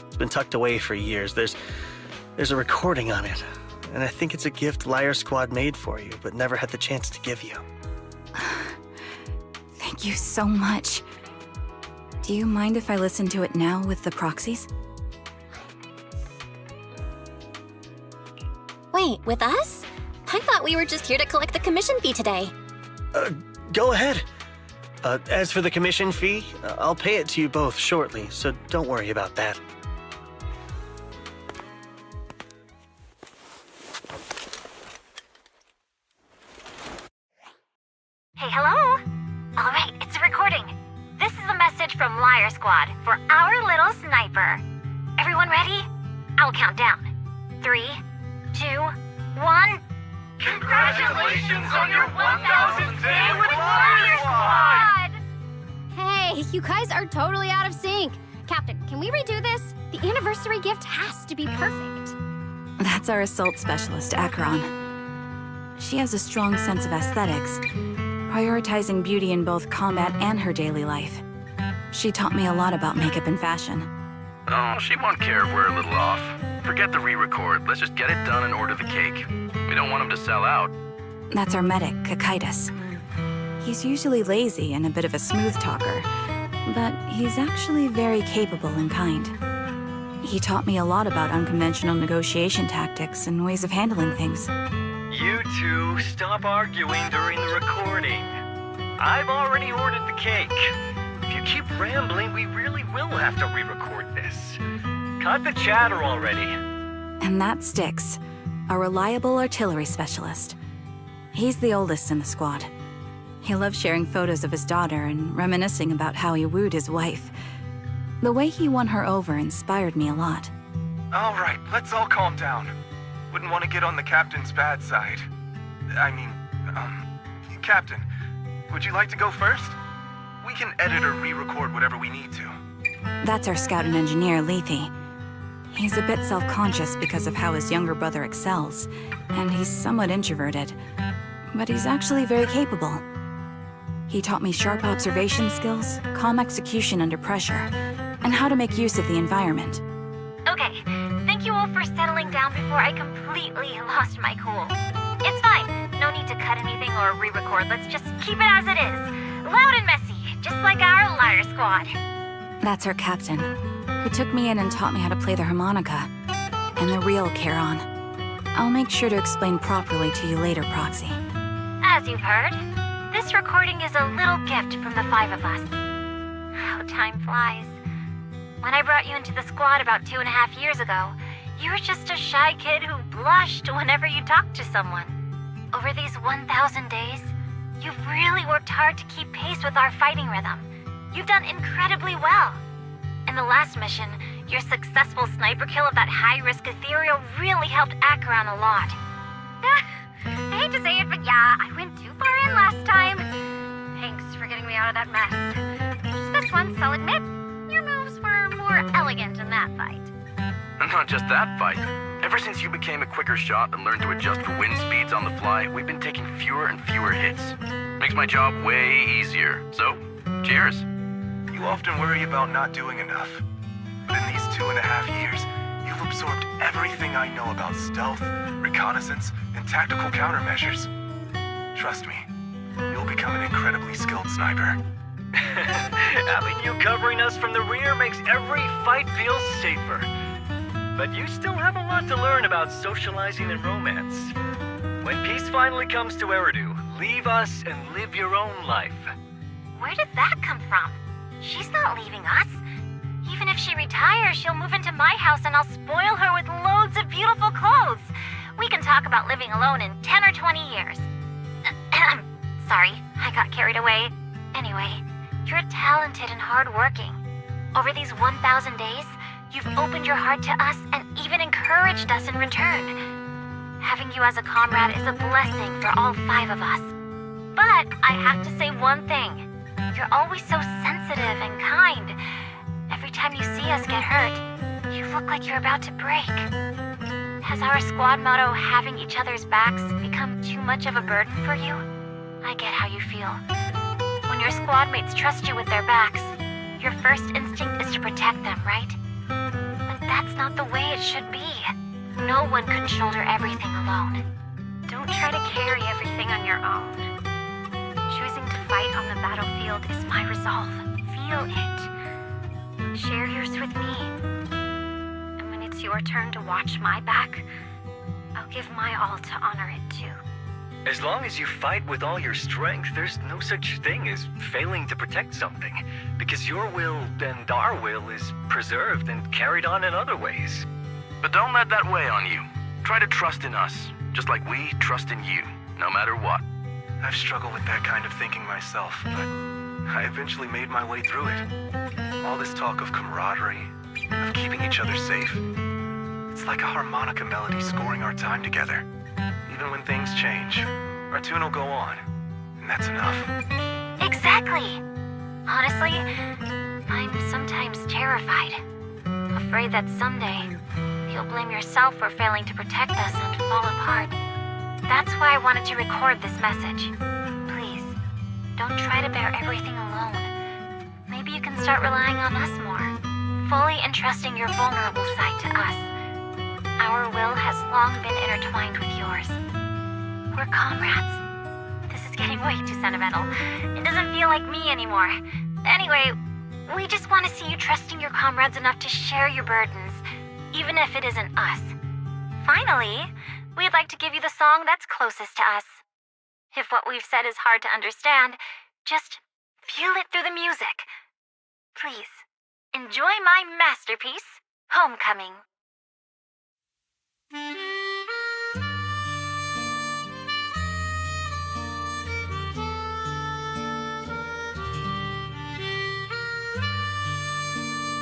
It's been tucked away for years. There's a recording on it, and I think it's a gift Liar Squad made for you, but never had the chance to give you. Thank you so much. Do you mind if I listen to it now with the proxies? Wait, with us? I thought we were just here to collect the commission fee today. Go ahead. As for the commission fee, I'll pay it to you both shortly, so don't worry about that. Hey, hello? All right, it's a recording. This is a message from Liar Squad for our little sniper. Everyone ready? I'll count down. 3, 2, 1. Congratulations on your 1,000th day with Liar Squad! Hey, you guys are totally out of sync. Captain, can we redo this? The anniversary gift has to be perfect. That's our assault specialist, Acheron. She has a strong sense of aesthetics, prioritizing beauty in both combat and her daily life. She taught me a lot about makeup and fashion. Oh, she won't care if we're a little off. Forget the re-record. Let's just get it done and order the cake. We don't want him to sell out. That's our medic, Kakaitis. He's usually lazy and a bit of a smooth talker, but he's actually very capable and kind. He taught me a lot about unconventional negotiation tactics and ways of handling things. You two, stop arguing during the recording. I've already ordered the cake. If you keep rambling, we really will have to re-record this. Cut the chatter already. And that's Styx, a reliable artillery specialist. He's the oldest in the squad. He loves sharing photos of his daughter and reminiscing about how he wooed his wife. The way he won her over inspired me a lot. All right, let's all calm down. Wouldn't want to get on the captain's bad side. Captain, would you like to go first? We can edit or re-record whatever we need to. That's our scout and engineer, Lethe. He's a bit self-conscious because of how his younger brother excels, and he's somewhat introverted, but he's actually very capable. He taught me sharp observation skills, calm execution under pressure, and how to make use of the environment. Okay, thank you all for settling down before I completely lost my cool. It's fine. No need to cut anything or re-record. Let's just keep it as it is. Loud and messy, just like our Liar Squad. That's our captain, who took me in and taught me how to play the harmonica, and the real Charon. I'll make sure to explain properly to you later, Proxy. As you've heard, this recording is a little gift from the 5 of us. How time flies. When I brought you into the squad about 2.5 years ago, you were just a shy kid who blushed whenever you talked to someone. Over these 1,000 days, you've really worked hard to keep pace with our fighting rhythm. You've done incredibly well. In the last mission, your successful sniper kill of that high-risk ethereal really helped Acheron a lot. I hate to say it, but yeah, I went too far in last time. Thanks for getting me out of that mess. Just this once, I'll admit, your moves were more elegant in that fight. Not just that fight. Ever since you became a quicker shot and learned to adjust for wind speeds on the fly, we've been taking fewer and fewer hits. Makes my job way easier. So, cheers. You often worry about not doing enough. But in these 2.5 years, you've absorbed everything I know about stealth, reconnaissance, and tactical countermeasures. Trust me, you'll become an incredibly skilled sniper. Having you covering us from the rear makes every fight feel safer. But you still have a lot to learn about socializing and romance. When peace finally comes to Eridu, leave us and live your own life. Where did that come from? She's not leaving us. Even if she retires, she'll move into my house and I'll spoil her with loads of beautiful clothes. We can talk about living alone in 10 or 20 years. Sorry, I got carried away. Anyway, you're talented and hardworking. Over these 1,000 days, you've opened your heart to us and even encouraged us in return. Having you as a comrade is a blessing for all 5 of us. But I have to say one thing. You're always so sensitive and kind. Every time you see us get hurt, you look like you're about to break. Has our squad motto, having each other's backs, become too much of a burden for you? I get how you feel. When your squad mates trust you with their backs, your first instinct is to protect them, right? But that's not the way it should be. No one can shoulder everything alone. Don't try to carry everything on your own. Choosing to fight on the battlefield is my resolve. Feel it. Share yours with me. And when it's your turn to watch my back, I'll give my all to honor it too. As long as you fight with all your strength, there's no such thing as failing to protect something, because your will and our will is preserved and carried on in other ways. But don't let that weigh on you. Try to trust in us, just like we trust in you, no matter what. I've struggled with that kind of thinking myself, but I eventually made my way through it. All this talk of camaraderie, of keeping each other safe, it's like a harmonica melody scoring our time together. Even when things change, our tune will go on, and that's enough. Exactly! Honestly, I'm sometimes terrified. Afraid that someday, you'll blame yourself for failing to protect us and fall apart. That's why I wanted to record this message. Please, don't try to bear everything alone. Maybe you can start relying on us more, fully entrusting your vulnerable side to us. Our will has long been intertwined with yours. We're comrades. This is getting way too sentimental. It doesn't feel like me anymore. Anyway, we just want to see you trusting your comrades enough to share your burdens, even if it isn't us. Finally, we'd like to give you the song that's closest to us. If what we've said is hard to understand, just feel it through the music. Please, enjoy my masterpiece, Homecoming.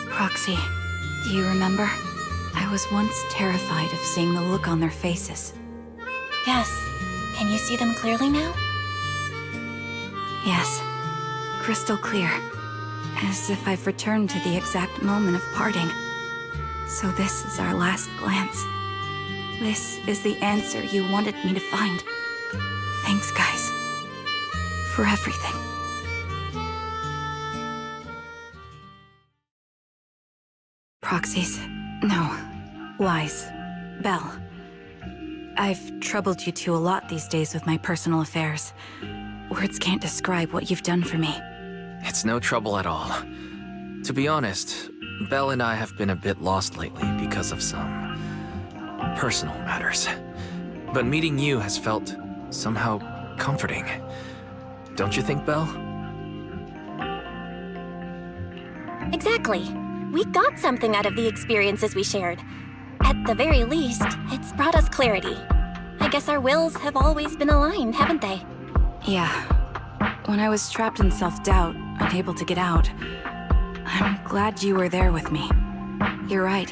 Proxy, do you remember? I was once terrified of seeing the look on their faces. Yes. Can you see them clearly now? Yes. Crystal clear. As if I've returned to the exact moment of parting. So this is our last glance. This is the answer you wanted me to find. Thanks, guys. For everything. Proxies. No. Lies. Belle. I've troubled you two a lot these days with my personal affairs. Words can't describe what you've done for me. It's no trouble at all. To be honest, Belle and I have been a bit lost lately because of some personal matters. But meeting you has felt somehow comforting. Don't you think, Belle? Exactly. We got something out of the experiences we shared. At the very least, it's brought us clarity. I guess our wills have always been aligned, haven't they? Yeah. When I was trapped in self-doubt, unable to get out, I'm glad you were there with me. You're right.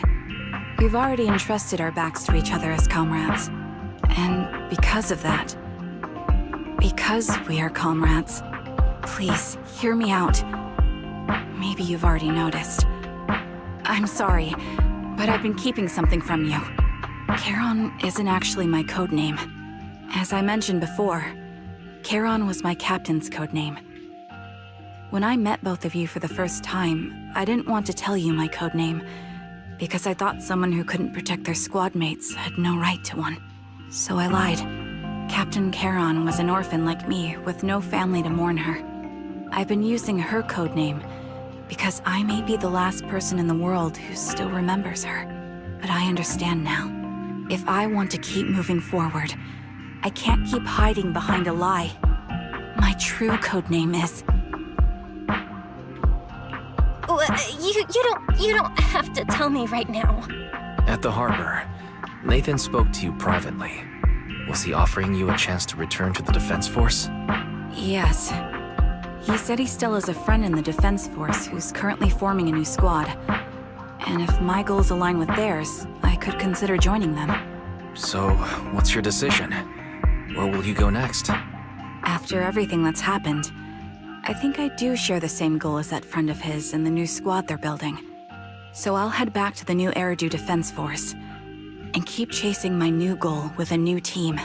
We've already entrusted our backs to each other as comrades. And because of that, because we are comrades, please, hear me out. Maybe you've already noticed. I'm sorry, but I've been keeping something from you. Charon isn't actually my codename. As I mentioned before, Charon was my captain's codename. When I met both of you for the first time, I didn't want to tell you my codename, because I thought someone who couldn't protect their squad mates had no right to one. So I lied. Captain Charon was an orphan like me, with no family to mourn her. I've been using her codename because I may be the last person in the world who still remembers her. But I understand now. If I want to keep moving forward, I can't keep hiding behind a lie. My true codename is... You don't have to tell me right now. At the harbor, Nathan spoke to you privately. Was he offering you a chance to return to the Defense Force? Yes. He said he still has a friend in the Defense Force who's currently forming a new squad. And if my goals align with theirs, I could consider joining them. So, what's your decision? Where will you go next? After everything that's happened, I think I do share the same goal as that friend of his and the new squad they're building. So I'll head back to the new Eridu Defense Force and keep chasing my new goal with a new team.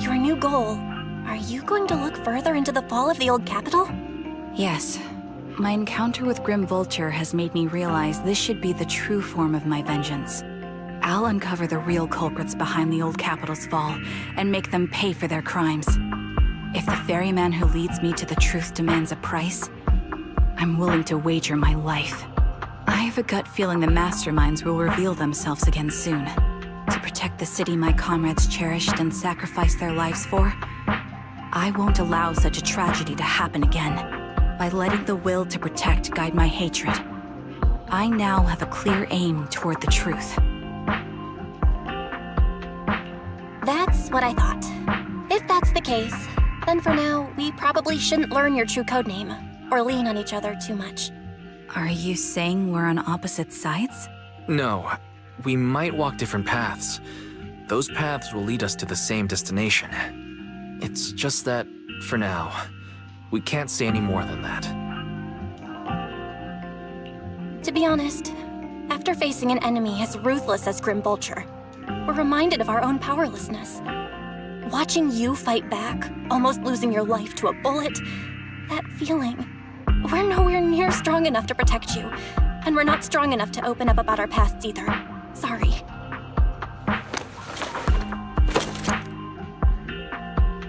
Your new goal? Are you going to look further into the fall of the old capital? Yes. My encounter with Grim Vulture has made me realize this should be the true form of my vengeance. I'll uncover the real culprits behind the old capital's fall and make them pay for their crimes. If the ferryman who leads me to the truth demands a price, I'm willing to wager my life. I have a gut feeling the masterminds will reveal themselves again soon. To protect the city my comrades cherished and sacrificed their lives for, I won't allow such a tragedy to happen again. By letting the will to protect guide my hatred, I now have a clear aim toward the truth. That's what I thought. If that's the case, then for now, we probably shouldn't learn your true codename, or lean on each other too much. Are you saying we're on opposite sides? No, we might walk different paths. Those paths will lead us to the same destination. It's just that, for now, we can't say any more than that. To be honest, after facing an enemy as ruthless as Grim Vulture, we're reminded of our own powerlessness. Watching you fight back, almost losing your life to a bullet, that feeling. We're nowhere near strong enough to protect you, and we're not strong enough to open up about our pasts either. Sorry.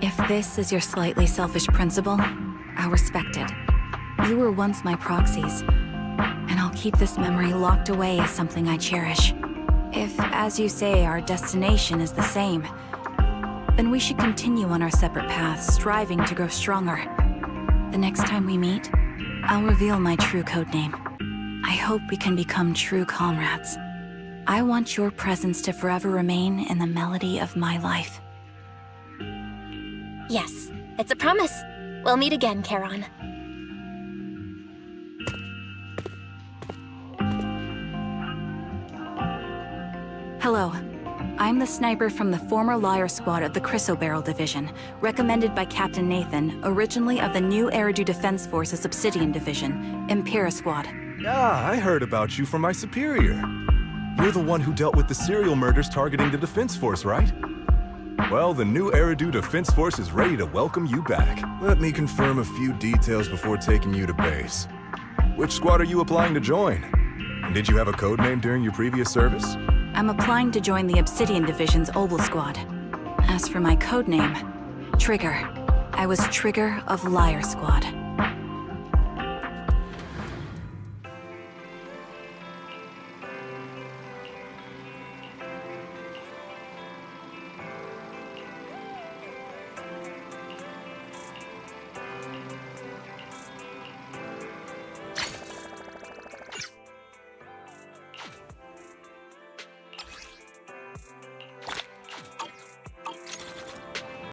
If this is your slightly selfish principle, I'll respect it. You were once my proxies, and I'll keep this memory locked away as something I cherish. If, as you say, our destination is the same, then we should continue on our separate paths, striving to grow stronger. The next time we meet, I'll reveal my true codename. I hope we can become true comrades. I want your presence to forever remain in the melody of my life. Yes, it's a promise. We'll meet again, Charon. Hello. I'm the sniper from the former Liar Squad of the Chrysoberyl Division, recommended by Captain Nathan, originally of the new Eridu Defense Force's Obsidian Division, Impera Squad. Ah, I heard about you from my superior. You're the one who dealt with the serial murders targeting the Defense Force, right? Well, the new Eridu Defense Force is ready to welcome you back. Let me confirm a few details before taking you to base. Which squad are you applying to join? And did you have a code name during your previous service? I'm applying to join the Obsidian Division's Obel Squad. As for my codename, Trigger. I was Trigger of Liar Squad.